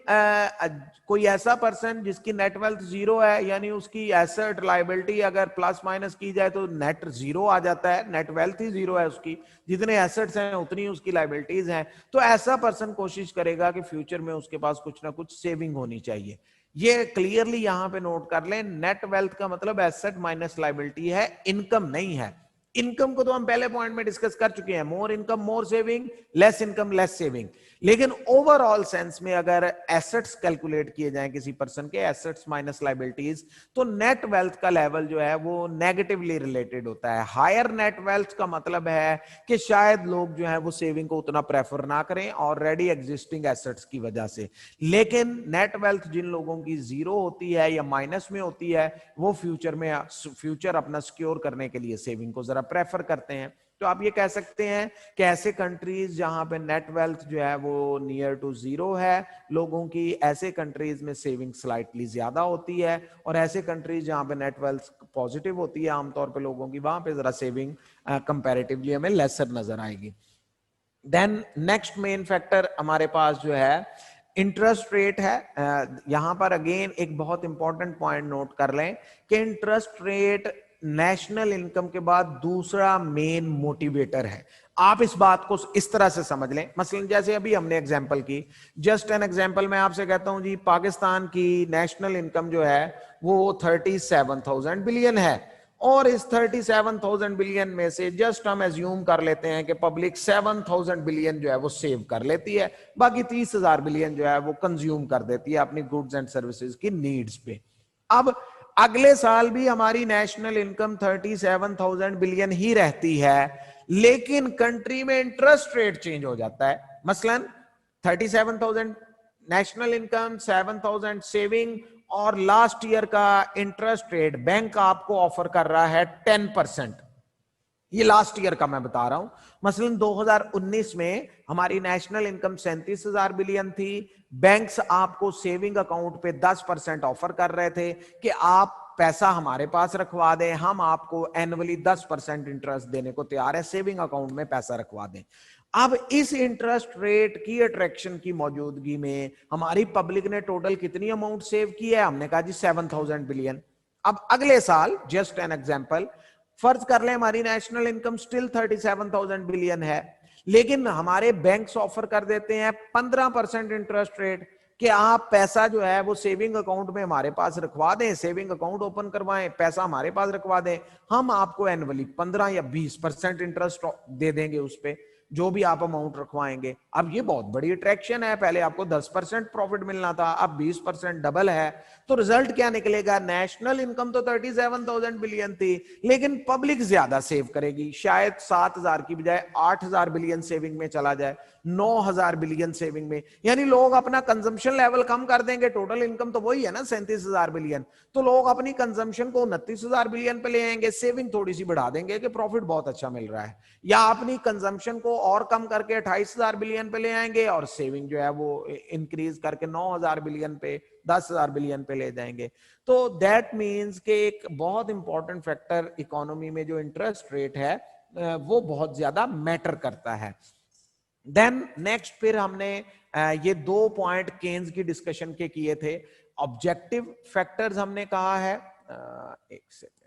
कोई ऐसा पर्सन जिसकी नेट वेल्थ जीरो है, यानी उसकी एसेट लाइबिलिटी अगर प्लस माइनस की जाए तो नेट जीरो आ जाता है, नेट वेल्थ ही जीरो है उसकी, जितने एसेट्स हैं उतनी उसकी लाइबिलिटीज हैं, तो ऐसा पर्सन कोशिश करेगा कि फ्यूचर में उसके पास कुछ ना कुछ सेविंग होनी चाहिए। ये क्लियरली यहां पे नोट कर लें, नेट वेल्थ का मतलब एसेट माइनस लाइबिलिटी है, इनकम नहीं है। इनकम को तो हम पहले पॉइंट में डिस्कस कर चुके हैं, मोर इनकम मोर saving, less income less saving. लेकिन ओवरऑल सेंस में अगर एसेट्स कैलकुलेट किए जाएं किसी पर्सन के, एसेट्स माइनस लाइबिलिटीज, तो नेट वेल्थ का लेवल जो है वो नेगेटिवली रिलेटेड होता है। हायर नेट वेल्थ का मतलब है कि शायद लोग जो है वो सेविंग को उतना प्रेफर ना करें ऑलरेडी एग्जिस्टिंग एसेट्स की वजह से। लेकिन नेट वेल्थ जिन लोगों की जीरो होती है या माइनस में होती है, वो फ्यूचर अपना सिक्योर करने के लिए सेविंग को जरा प्रेफर करते हैं। तो आप ये कह सकते हैं कि ऐसे कंट्रीज जहां पे नेट वेल्थ जो है वो नियर टू जीरो है लोगों की, ऐसे कंट्रीज में सेविंग स्लाइटली ज्यादा होती है, और ऐसे कंट्रीज जहां पे नेट वेल्थ पॉजिटिव होती है आमतौर पे लोगों की, वहां पे जरा सेविंग कंपैरेटिवली हमें लेसर नजर आएगी। देन नेक्स्ट मेन फैक्टर हमारे पास जो है इंटरेस्ट रेट है। यहां पर अगेन एक बहुत इंपॉर्टेंट पॉइंट नोट कर लें कि इंटरेस्ट रेट नेशनल इनकम के बाद दूसरा मेन मोटिवेटर है। आप इस बात को इस तरह से समझ लें, मसलन जैसे अभी हमने एग्जांपल की, जस्ट एन एग्जांपल मैं आपसे कहता हूं जी पाकिस्तान की नेशनल इनकम जो है वो 37,000 बिलियन है, और इस 37,000 बिलियन में से जस्ट हम एज्यूम कर लेते हैं कि पब्लिक 7,000 बिलियन जो है वो सेव कर लेती है, बाकी 30,000 बिलियन जो है वो कंज्यूम कर देती है अपनी गुड्स एंड सर्विसेज की नीड्स पे। अब अगले साल भी हमारी नेशनल इनकम 37,000 बिलियन ही रहती है, लेकिन कंट्री में इंटरेस्ट रेट चेंज हो जाता है। मसलन 37,000 नेशनल इनकम, 7,000 सेविंग, और लास्ट ईयर का इंटरेस्ट रेट बैंक आपको ऑफर कर रहा है 10%। ये लास्ट ईयर का मैं बता रहा हूं। मसलन 2019 में हमारी नेशनल इनकम 37,000 बिलियन थी, बैंक्स आपको सेविंग अकाउंट पे 10% ऑफर कर रहे थे कि आप पैसा हमारे पास रखवा दें, हम आपको एनुअली 10% इंटरेस्ट देने को तैयार है, सेविंग अकाउंट में पैसा रखवा दें। अब इस इंटरेस्ट रेट की अट्रैक्शन की मौजूदगी में हमारी पब्लिक ने टोटल कितनी अमाउंट सेव की है? हमने कहा जी 7,000 बिलियन। अब अगले साल जस्ट एन एग्जांपल, फर्ज कर लें हमारी नेशनल इनकम स्टिल 37,000 बिलियन है, लेकिन हमारे बैंक्स ऑफर कर देते हैं 15% इंटरेस्ट रेट कि आप पैसा जो है वो सेविंग अकाउंट में हमारे पास रखवा दें, सेविंग अकाउंट ओपन करवाएं, पैसा हमारे पास रखवा दें, हम आपको एनुअली 15 या 20% इंटरेस्ट दे देंगे उस पर जो भी आप अमाउंट रखवाएंगे। अब ये बहुत बड़ी अट्रैक्शन है, पहले आपको 10% प्रॉफिट मिलना था, अब 20% डबल है। तो रिजल्ट क्या निकलेगा? नेशनल इनकम तो 37,000 बिलियन थी, लेकिन पब्लिक ज्यादा सेव करेगी, शायद 7,000 की बजाय 8,000 बिलियन सेविंग में चला जाए, 9,000 बिलियन सेविंग में, यानी लोग अपना कंजम्पशन लेवल कम कर देंगे। टोटल इनकम तो वही है ना 37,000 बिलियन, तो लोग अपनी कंजम्पशन को 29,000 बिलियन पे ले आएंगे, सेविंग थोड़ी सी बढ़ा देंगे कि प्रॉफिट बहुत अच्छा मिल रहा है, या अपनी कंजम्पशन को और कम करके 28,000 बिलियन पे ले आएंगे और सेविंग जो है वो इंक्रीज करके 9,000 बिलियन पे, 10,000 बिलियन पे ले जाएंगे। तो दैट मींस कि एक बहुत इंपॉर्टेंट फैक्टर इकोनॉमी में जो इंटरेस्ट रेट है वो बहुत ज्यादा मैटर करता है। देन नेक्स्ट फिर हमने ये 2 पॉइंट केन्स की डिस्कशन के किए थे। ऑब्जेक्टिव फैक्टर्स हमने कहा है, एक सेकंड,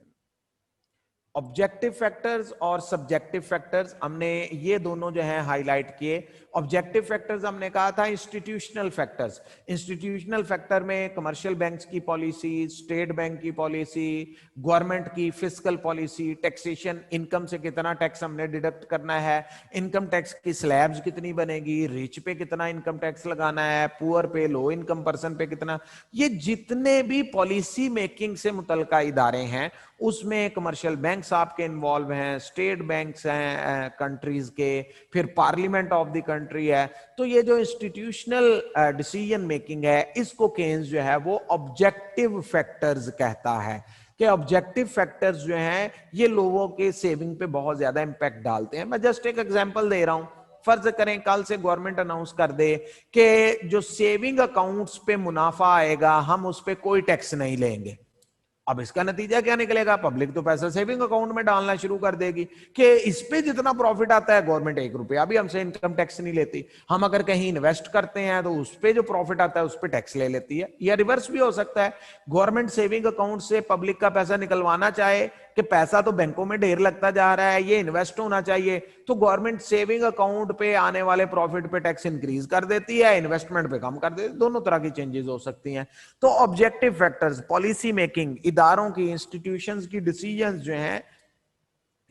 ऑब्जेक्टिव फैक्टर्स और सब्जेक्टिव फैक्टर्स हमने ये दोनों जो है हाईलाइट किए। ऑब्जेक्टिव फैक्टर्स हमने कहा था इंस्टीट्यूशनल फैक्टर्स। इंस्टीट्यूशनल फैक्टर में कमर्शियल बैंक्स की पॉलिसी, स्टेट बैंक की पॉलिसी, गवर्नमेंट की फिस्कल पॉलिसी, टैक्सेशन, इनकम से कितना टैक्स हमने डिडक्ट करना है, इनकम टैक्स की स्लैब्स कितनी बनेगी, रिच पे कितना इनकम टैक्स लगाना है, पुअर पे, लो इनकम पर्सन पे कितना, ये जितने भी पॉलिसी मेकिंग से मुतल्लिका इदारे हैं उसमें कमर्शियल बैंक्स आपके इन्वॉल्व हैं, स्टेट बैंक्स हैं कंट्रीज के, फिर पार्लियामेंट ऑफ द कंट्री है। तो ये जो इंस्टीट्यूशनल डिसीजन मेकिंग है इसको केन्स जो है वो ऑब्जेक्टिव फैक्टर्स कहता है कि ऑब्जेक्टिव फैक्टर्स जो हैं ये लोगों के सेविंग पे बहुत ज्यादा इंपैक्ट डालते हैं। मैं जस्ट एक एग्जांपल दे रहा हूं, फर्ज करें कल से गवर्नमेंट अनाउंस कर दे कि जो सेविंग अकाउंट्स पे मुनाफा आएगा हम उस पे कोई टैक्स नहीं लेंगे। अब इसका नतीजा क्या निकलेगा? पब्लिक तो पैसा सेविंग अकाउंट में डालना शुरू कर देगी कि इस पे जितना प्रॉफिट आता है गवर्नमेंट 1 रुपया भी हमसे इनकम टैक्स नहीं लेती, हम अगर कहीं इन्वेस्ट करते हैं तो उस पे जो प्रॉफिट आता है उस पे टैक्स ले लेती है। या रिवर्स भी हो सकता है, गवर्नमेंट सेविंग अकाउंट से पब्लिक का पैसा निकलवाना चाहे कि पैसा तो बैंकों में ढेर लगता जा रहा है, ये इन्वेस्ट होना चाहिए, तो गवर्नमेंट सेविंग अकाउंट पे आने वाले प्रॉफिट पे टैक्स इंक्रीज कर देती है, इन्वेस्टमेंट पे कम कर देती है। दोनों तरह की चेंजेस हो सकती हैं। तो ऑब्जेक्टिव फैक्टर्स, पॉलिसी मेकिंग, इदारों की, इंस्टीट्यूशंस की डिसीजंस जो हैं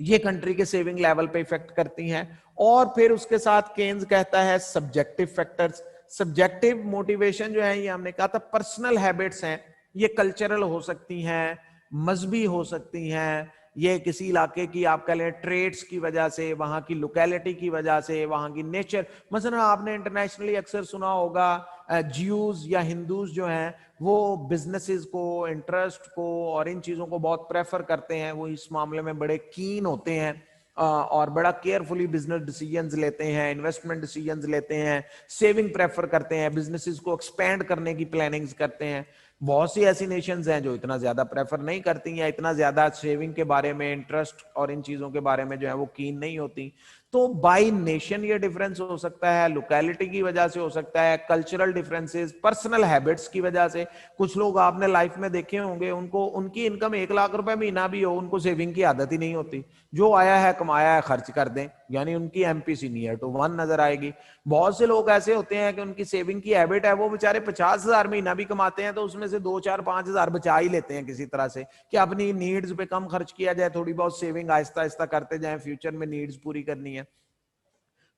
ये कंट्री के सेविंग लेवल पे इफेक्ट करती हैं। और फिर उसके साथ केन्स कहता है सब्जेक्टिव फैक्टर्स। सब्जेक्टिव मोटिवेशन जो है ये हमने कहा था पर्सनल हैबिट्स हैं, ये कल्चरल हो सकती हैं, मजहबी हो सकती हैं, ये किसी इलाके की आप कह लें ट्रेड्स की वजह से, वहां की लोकेलिटी की वजह से, वहां की नेचर। मसलन आपने इंटरनेशनली अक्सर सुना होगा ज्यूज या हिंदूज जो हैं वो बिजनेसेस को, इंटरेस्ट को और इन चीजों को बहुत प्रेफर करते हैं, वो इस मामले में बड़े कीन होते हैं। और बड़ा केयरफुली बिजनेस डिसीजंस लेते हैं, इन्वेस्टमेंट डिसीजंस लेते हैं, सेविंग प्रेफर करते हैं, बिजनेसेस को एक्सपेंड करने की प्लानिंग्स करते हैं। बहुत सी ऐसी नेशंस हैं जो इतना ज्यादा प्रेफर नहीं करती या इतना ज्यादा सेविंग के बारे में, इंटरेस्ट और इन चीजों के बारे में जो है वो कीन नहीं होती। तो बाई नेशन ये डिफरेंस हो सकता है, लोकेलिटी की वजह से हो सकता है, कल्चरल डिफरेंसेस, पर्सनल हैबिट्स की वजह से। कुछ लोग आपने लाइफ में देखे होंगे, उनको उनकी इनकम 1 लाख रुपए महीना भी हो, उनको सेविंग की आदत ही नहीं होती, जो आया है कमाया है खर्च कर दें, यानी उनकी एमपीसी नियर टू 1 नजर आएगी। बहुत से लोग ऐसे होते हैं कि उनकी सेविंग की हैबिट है, वो बेचारे 50,000 महीना भी कमाते हैं तो उसमें से 2, 4, 5 हजार बचा ही लेते हैं किसी तरह से, कि अपनी नीड्स पे कम खर्च किया जाए, थोड़ी बहुत सेविंग आहिस्ता आहिस्ता करते जाएं, फ्यूचर में नीड्स पूरी करनी है।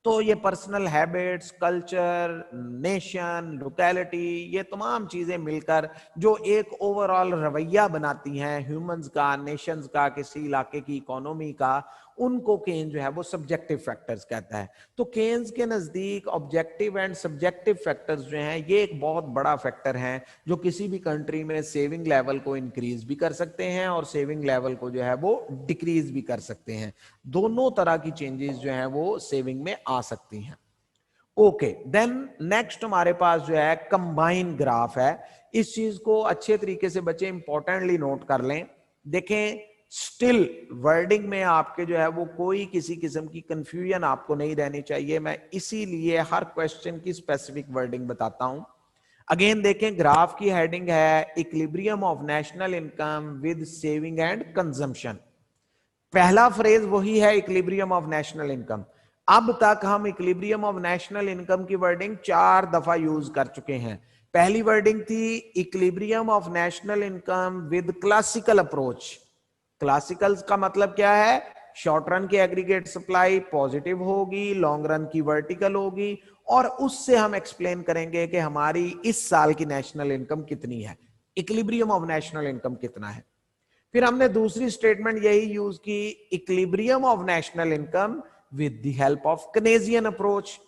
तो ये personal habits, culture, nation, locality, ये तमाम चीजें मिलकर जो एक ओवरऑल रवैया बनाती हैं ह्यूमंस का, नेशंस का, किसी इलाके की इकोनॉमी का, उनको केन्स जो है वो सब्जेक्टिव फैक्टर्स कहता है। तो केन्स के नजदीक ऑब्जेक्टिव एंड सब्जेक्टिव फैक्टर्स जो हैं ये एक बहुत बड़ा फैक्टर हैं जो किसी भी कंट्री में सेविंग लेवल को इंक्रीज भी कर सकते हैं और सेविंग लेवल को जो है वो डिक्रीज भी कर सकते हैं। दोनों तरह की चेंजेस जो है वो सेविंग में आ सकती हैं। ओके, देन नेक्स्ट हमारे पास जो है कंबाइन ग्राफ है। इस चीज को अच्छे तरीके से बच्चे इंपॉर्टेंटली नोट कर लें। देखें, स्टिल वर्डिंग में आपके जो है वो कोई किसी किस्म की कंफ्यूजन आपको नहीं रहनी चाहिए। मैं इसीलिए हर क्वेश्चन की स्पेसिफिक वर्डिंग बताता हूं। अगेन देखें, ग्राफ की हेडिंग है equilibrium of national income with saving and consumption. पहला फ्रेज वही है, इक्विलिब्रियम ऑफ नेशनल इनकम। अब तक हम इक्विलिब्रियम ऑफ नेशनल इनकम की वर्डिंग 4 दफा यूज कर चुके हैं। पहली वर्डिंग थी equilibrium of national income with classical approach. Classical का मतलब क्या है? शॉर्ट रन की एग्रीगेट सप्लाई पॉजिटिव होगी, लॉन्ग रन की वर्टिकल होगी, और उससे हम एक्सप्लेन करेंगे कि हमारी इस साल की नेशनल इनकम कितनी है, इक्विलिब्रियम ऑफ नेशनल इनकम कितना है। फिर हमने दूसरी स्टेटमेंट यही यूज की, equilibrium of national income with the help of Keynesian approach.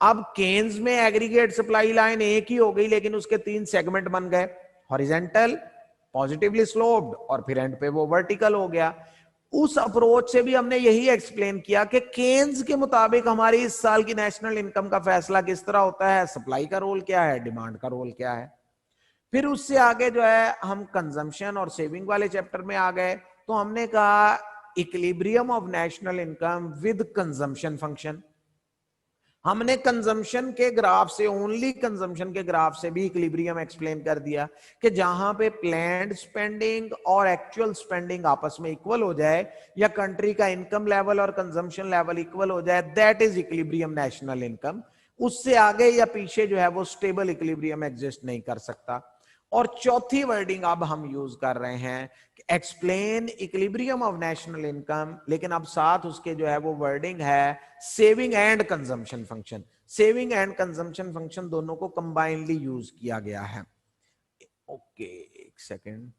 अब केन्स में एग्रीगेट सप्लाई लाइन एक ही हो गई, लेकिन उसके 3 सेगमेंट बन गए, हॉरिजेंटल, पॉजिटिवली स्लोप्ड, और फिर एंड पे वो वर्टिकल हो गया। उस अप्रोच से भी हमने यही एक्सप्लेन किया कि केन्स के मुताबिक हमारी इस साल की नेशनल इनकम का फैसला किस तरह होता है, सप्लाई का रोल क्या है, डिमांड का रोल क्या है। फिर उससे आगे जो है हम कंजम्पशन और सेविंग वाले चैप्टर में आ गए, तो हमने कहा equilibrium of national income with consumption function. हमने कंजम्पशन के ग्राफ से, ओनली कंजम्पशन के ग्राफ से भी इक्विलिब्रियम एक्सप्लेन कर दिया कि जहां पे प्लान्ड स्पेंडिंग और एक्चुअल स्पेंडिंग आपस में इक्वल हो जाए, या कंट्री का इनकम लेवल और कंजम्पशन लेवल इक्वल हो जाए, that is equilibrium national income. उससे आगे या पीछे जो है वो स्टेबल इक्विलिब्रियम एग्जिस्ट नहीं कर सकता। और चौथी वर्डिंग अब हम यूज कर रहे हैं, explain equilibrium of national income, लेकिन अब साथ उसके जो है वो वर्डिंग है saving and consumption function. Saving and consumption function दोनों को कंबाइनली यूज किया गया है। ओके, एक सेकेंड।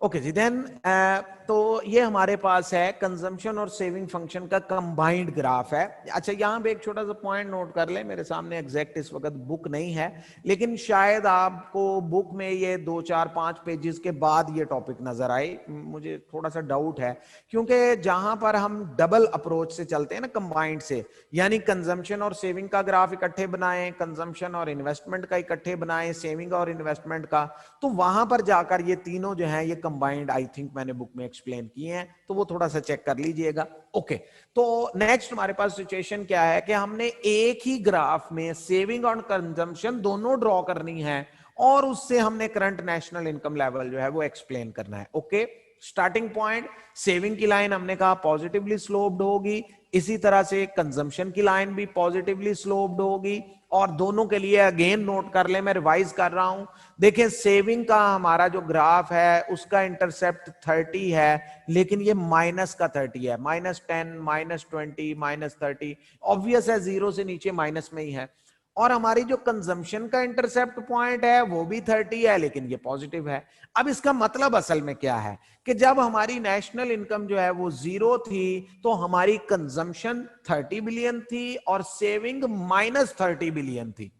ओके जी, देन तो ये हमारे पास है कंजम्पशन और सेविंग फंक्शन का कंबाइंड ग्राफ है। अच्छा, यहां पे एक छोटा सा पॉइंट नोट कर ले, मेरे सामने एग्जैक्ट इस वक्त बुक नहीं है, लेकिन शायद आपको बुक में ये 2, 4, 5 पेजेस के बाद ये टॉपिक नजर आए, मुझे थोड़ा सा डाउट है, क्योंकि जहां पर हम डबल अप्रोच से चलते हैं ना, कंबाइंड से, यानी कंजम्पशन और सेविंग का ग्राफ इकट्ठे बनाएं, कंजम्पशन और इन्वेस्टमेंट का इकट्ठे बनाएं, सेविंग और इन्वेस्टमेंट का, तो वहां पर जाकर ये तीनों जो है ये कंबाइंड आई थिंक मैंने बुक में एक्सप्लेन किए हैं, तो वो थोड़ा सा चेक कर लीजिएगा। ओके, तो नेक्स्ट हमारे पास सिचुएशन क्या है कि हमने एक ही ग्राफ में सेविंग और कंजम्पशन दोनों ड्रॉ करनी है, और उससे हमने करंट नेशनल इनकम लेवल जो है वो एक्सप्लेन करना है। ओके, स्टार्टिंग पॉइंट, सेविंग की लाइन हमने कहा पॉजिटिवली स्लोप्ड होगी, इसी तरह से कंजम्पशन की लाइन भी पॉजिटिवली स्लोप्ड होगी, और दोनों के लिए अगेन नोट कर ले, मैं रिवाइज कर रहा हूं। देखिए, सेविंग का हमारा जो ग्राफ है उसका इंटरसेप्ट 30 है, लेकिन ये माइनस का 30 है, -10, -20, -30, ऑब्वियस है, 0 से नीचे माइनस में ही है। और हमारी जो कंजम्पशन का इंटरसेप्ट पॉइंट है वो भी 30 है, लेकिन ये पॉजिटिव है। अब इसका मतलब असल में क्या है कि जब हमारी नेशनल इनकम जो है वो 0 थी, तो हमारी कंजम्पशन 30 बिलियन थी और सेविंग -30 बिलियन थी।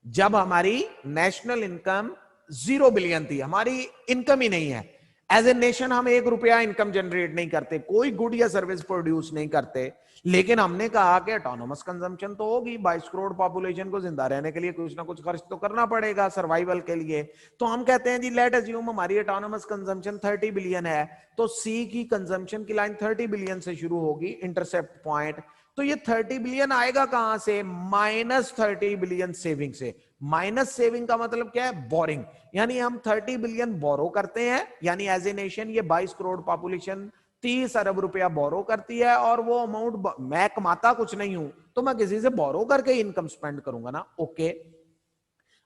जब हमारी नेशनल इनकम 0 बिलियन थी, हमारी इनकम ही नहीं है। एज ए नेशन हम 1 रुपया इनकम जनरेट नहीं करते, कोई गुड या सर्विस प्रोड्यूस नहीं करते, लेकिन हमने कहा कि ऑटोनोमस कंजम्पशन तो होगी, 22 करोड़ पॉपुलेशन को जिंदा रहने के लिए कुछ ना कुछ खर्च तो करना पड़ेगा सर्वाइवल के लिए। तो हम कहते हैं जी लेट अज्यूम हमारी ऑटोनोमस कंजम्पशन 30 बिलियन है, तो सी की कंजम्पशन की लाइन 30 बिलियन से शुरू होगी इंटरसेप्ट पॉइंट। तो ये 30 बिलियन आएगा कहां से? -30 बिलियन सेविंग से। माइनस सेविंग का मतलब क्या है? बोरिंग। यानी हम 30 बिलियन बोरो करते हैं, यानी एज ए नेशन ये 22 करोड़ पॉपुलेशन 30 अरब रुपया बोरो करती है, और वो अमाउंट मैं कमाता कुछ नहीं हूं तो मैं किसी से बोरो करके इनकम स्पेंड करूंगा ना। ओके,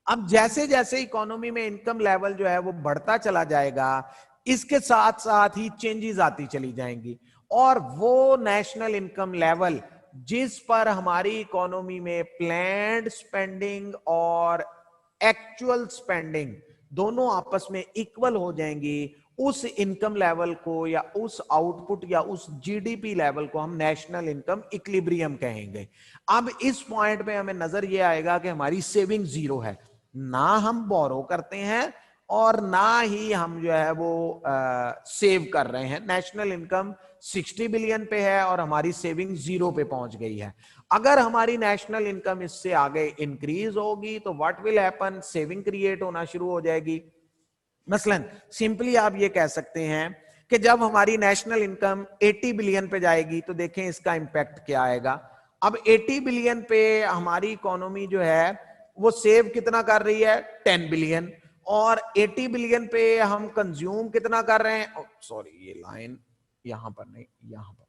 अब जैसे जैसे इकोनॉमी में इनकम लेवल जो है वो बढ़ता चला जाएगा, इसके साथ साथ ही चेंजेस आती चली जाएंगी, और वो नेशनल इनकम लेवल जिस पर हमारी इकोनॉमी में प्लान्ड स्पेंडिंग और एक्चुअल स्पेंडिंग दोनों आपस में इक्वल हो जाएंगी, उस इनकम लेवल को या उस आउटपुट या उस जीडीपी लेवल को हम नेशनल इनकम इक्विलिब्रियम कहेंगे। अब इस पॉइंट पे हमें नजर ये आएगा कि हमारी सेविंग 0 है, ना हम बोरो करते हैं और ना ही हम जो है वो सेव कर रहे हैं। नेशनल इनकम 60 बिलियन पे है और हमारी सेविंग 0 पे पहुंच गई है। अगर हमारी नेशनल इनकम इससे आगे इंक्रीज होगी तो what will happen? Saving create होना शुरू हो जाएगी। मसलन सिंपली आप ये कह सकते हैं कि जब हमारी नेशनल इनकम 80 बिलियन पे जाएगी तो देखें इसका इंपैक्ट क्या आएगा। अब 80 बिलियन पे हमारी इकोनॉमी जो है वो सेव कितना कर रही है? 10 बिलियन। और 80 बिलियन पे हम कंज्यूम कितना कर रहे हैं? सॉरी, ये लाइन यहां पर नहीं, यहां पर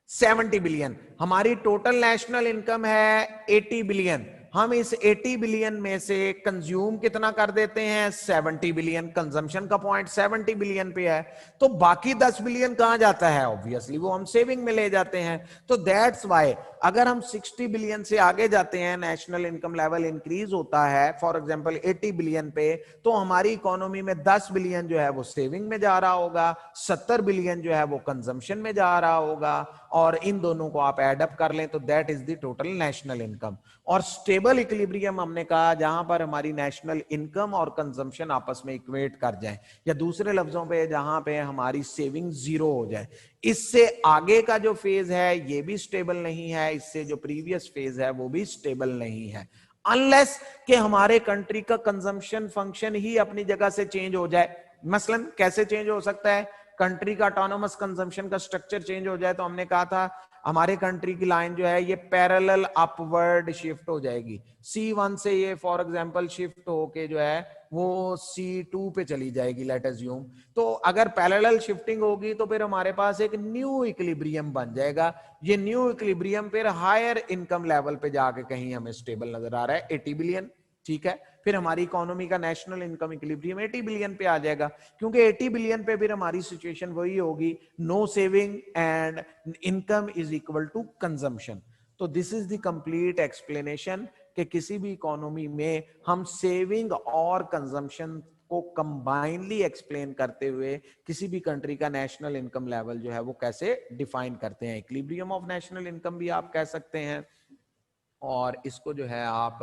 70 बिलियन। हमारी टोटल नेशनल इनकम है 80 बिलियन, हम इस 80 बिलियन में से कंज्यूम कितना कर देते हैं? 70 बिलियन। कंजम्पशन का पॉइंट 70 बिलियन पे है, तो बाकी 10 बिलियन कहां जाता है? ऑब्वियसली वो हम सेविंग में ले जाते हैं। तो दैट्स वाई अगर हम 60 बिलियन से आगे जाते हैं, नेशनल इनकम लेवल इंक्रीज होता है फॉर एग्जांपल 80 बिलियन पे, तो हमारी इकोनॉमी में 10 बिलियन जो है वो सेविंग में जा रहा होगा, 70 बिलियन जो है वो कंजम्पशन में जा रहा होगा, और इन दोनों को आप एड अप कर लें तो that is the total national income. और स्टेबल इक्विलिब्रियम हमने कहा जहां पर हमारी नेशनल इनकम और कंजम्पशन आपस में इक्वेट कर जाए, या दूसरे लफ्जों पे जहां पे हमारी सेविंग 0 हो जाए। इससे आगे का जो फेज है ये भी स्टेबल नहीं है, इससे जो प्रीवियस फेज है वो भी स्टेबल नहीं है, अनलेस कि हमारे कंट्री का कंजम्पशन फंक्शन ही अपनी जगह से चेंज हो जाए। मसलन कैसे चेंज हो सकता है? कंट्री का ऑटोनोमस कंजम्पशन का स्ट्रक्चर चेंज हो जाए। तो हमने कहा था हमारे कंट्री की लाइन जो है ये पैरेलल अपवर्ड शिफ्ट हो जाएगी, C1 से ये फॉर एग्जांपल शिफ्ट होके जो है वो C2 पे चली जाएगी, लेट अज्यूम। तो अगर पैरेलल शिफ्टिंग होगी तो फिर हमारे पास एक न्यू इक्विलिब्रियम बन जाएगा। ये न्यू इक्विलिब्रियम फिर हायर इनकम लेवल पे जाके कहीं हमें स्टेबल नजर आ रहा है 80 बिलियन, ठीक है। फिर हमारी इकोनॉमी का नेशनल इनकम इक्विलिब्रियम 80 बिलियन पे आ जाएगा, क्योंकि 80 बिलियन पे फिर हमारी सिचुएशन वही होगी, no saving and income is equal to consumption. तो this is the complete explanation कि किसी भी इकोनॉमी में हम सेविंग और कंजम्पशन को कंबाइनली एक्सप्लेन करते हुए किसी भी कंट्री का नेशनल इनकम लेवल जो है वो कैसे डिफाइन करते हैं। इक्विलिब्रियम ऑफ नेशनल इनकम भी आप कह सकते हैं, और इसको जो है आप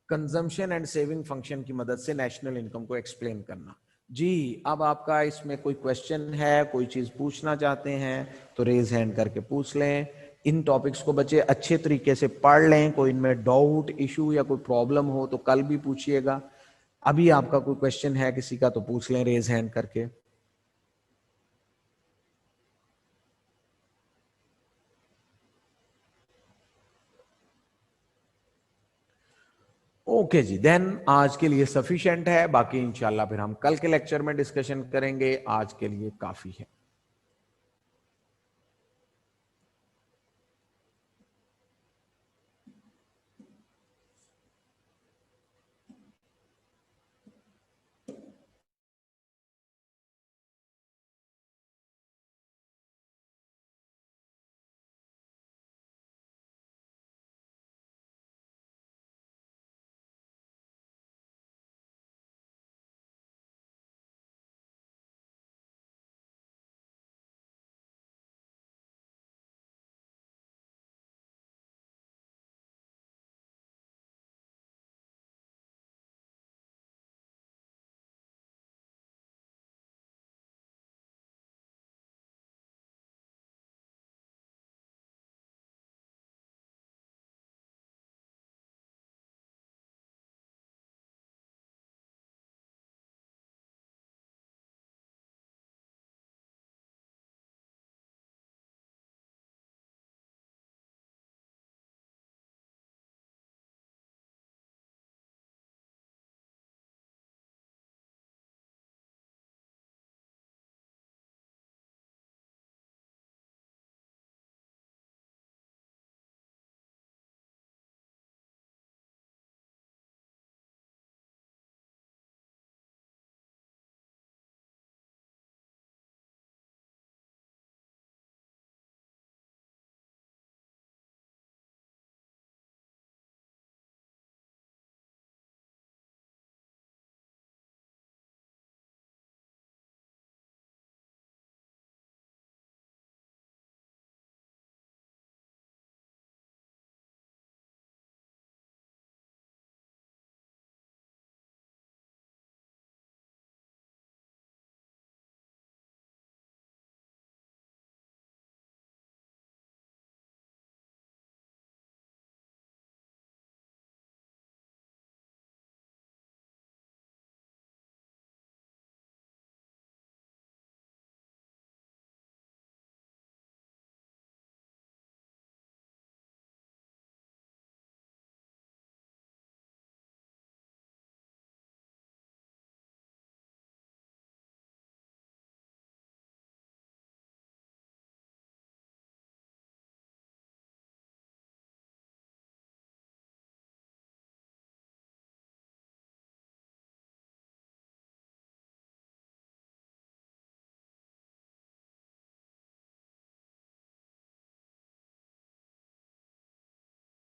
कंजम्पशन एंड सेविंग फंक्शन की मदद से नेशनल इनकम को एक्सप्लेन करना। जी, अब आपका इसमें कोई क्वेश्चन है, कोई चीज पूछना चाहते हैं तो रेज हैंड करके पूछ लें। इन टॉपिक्स को बच्चे अच्छे तरीके से पढ़ लें, कोई इनमें डाउट इशू या कोई प्रॉब्लम हो तो कल भी पूछिएगा। अभी आपका कोई क्वेश्चन है किसी का तो पूछ लें रेज हैंड करके। ओके जी, देन आज के लिए सफिशिएंट है, बाकी इंशाल्लाह फिर हम कल के लेक्चर में डिस्कशन करेंगे। आज के लिए काफी है।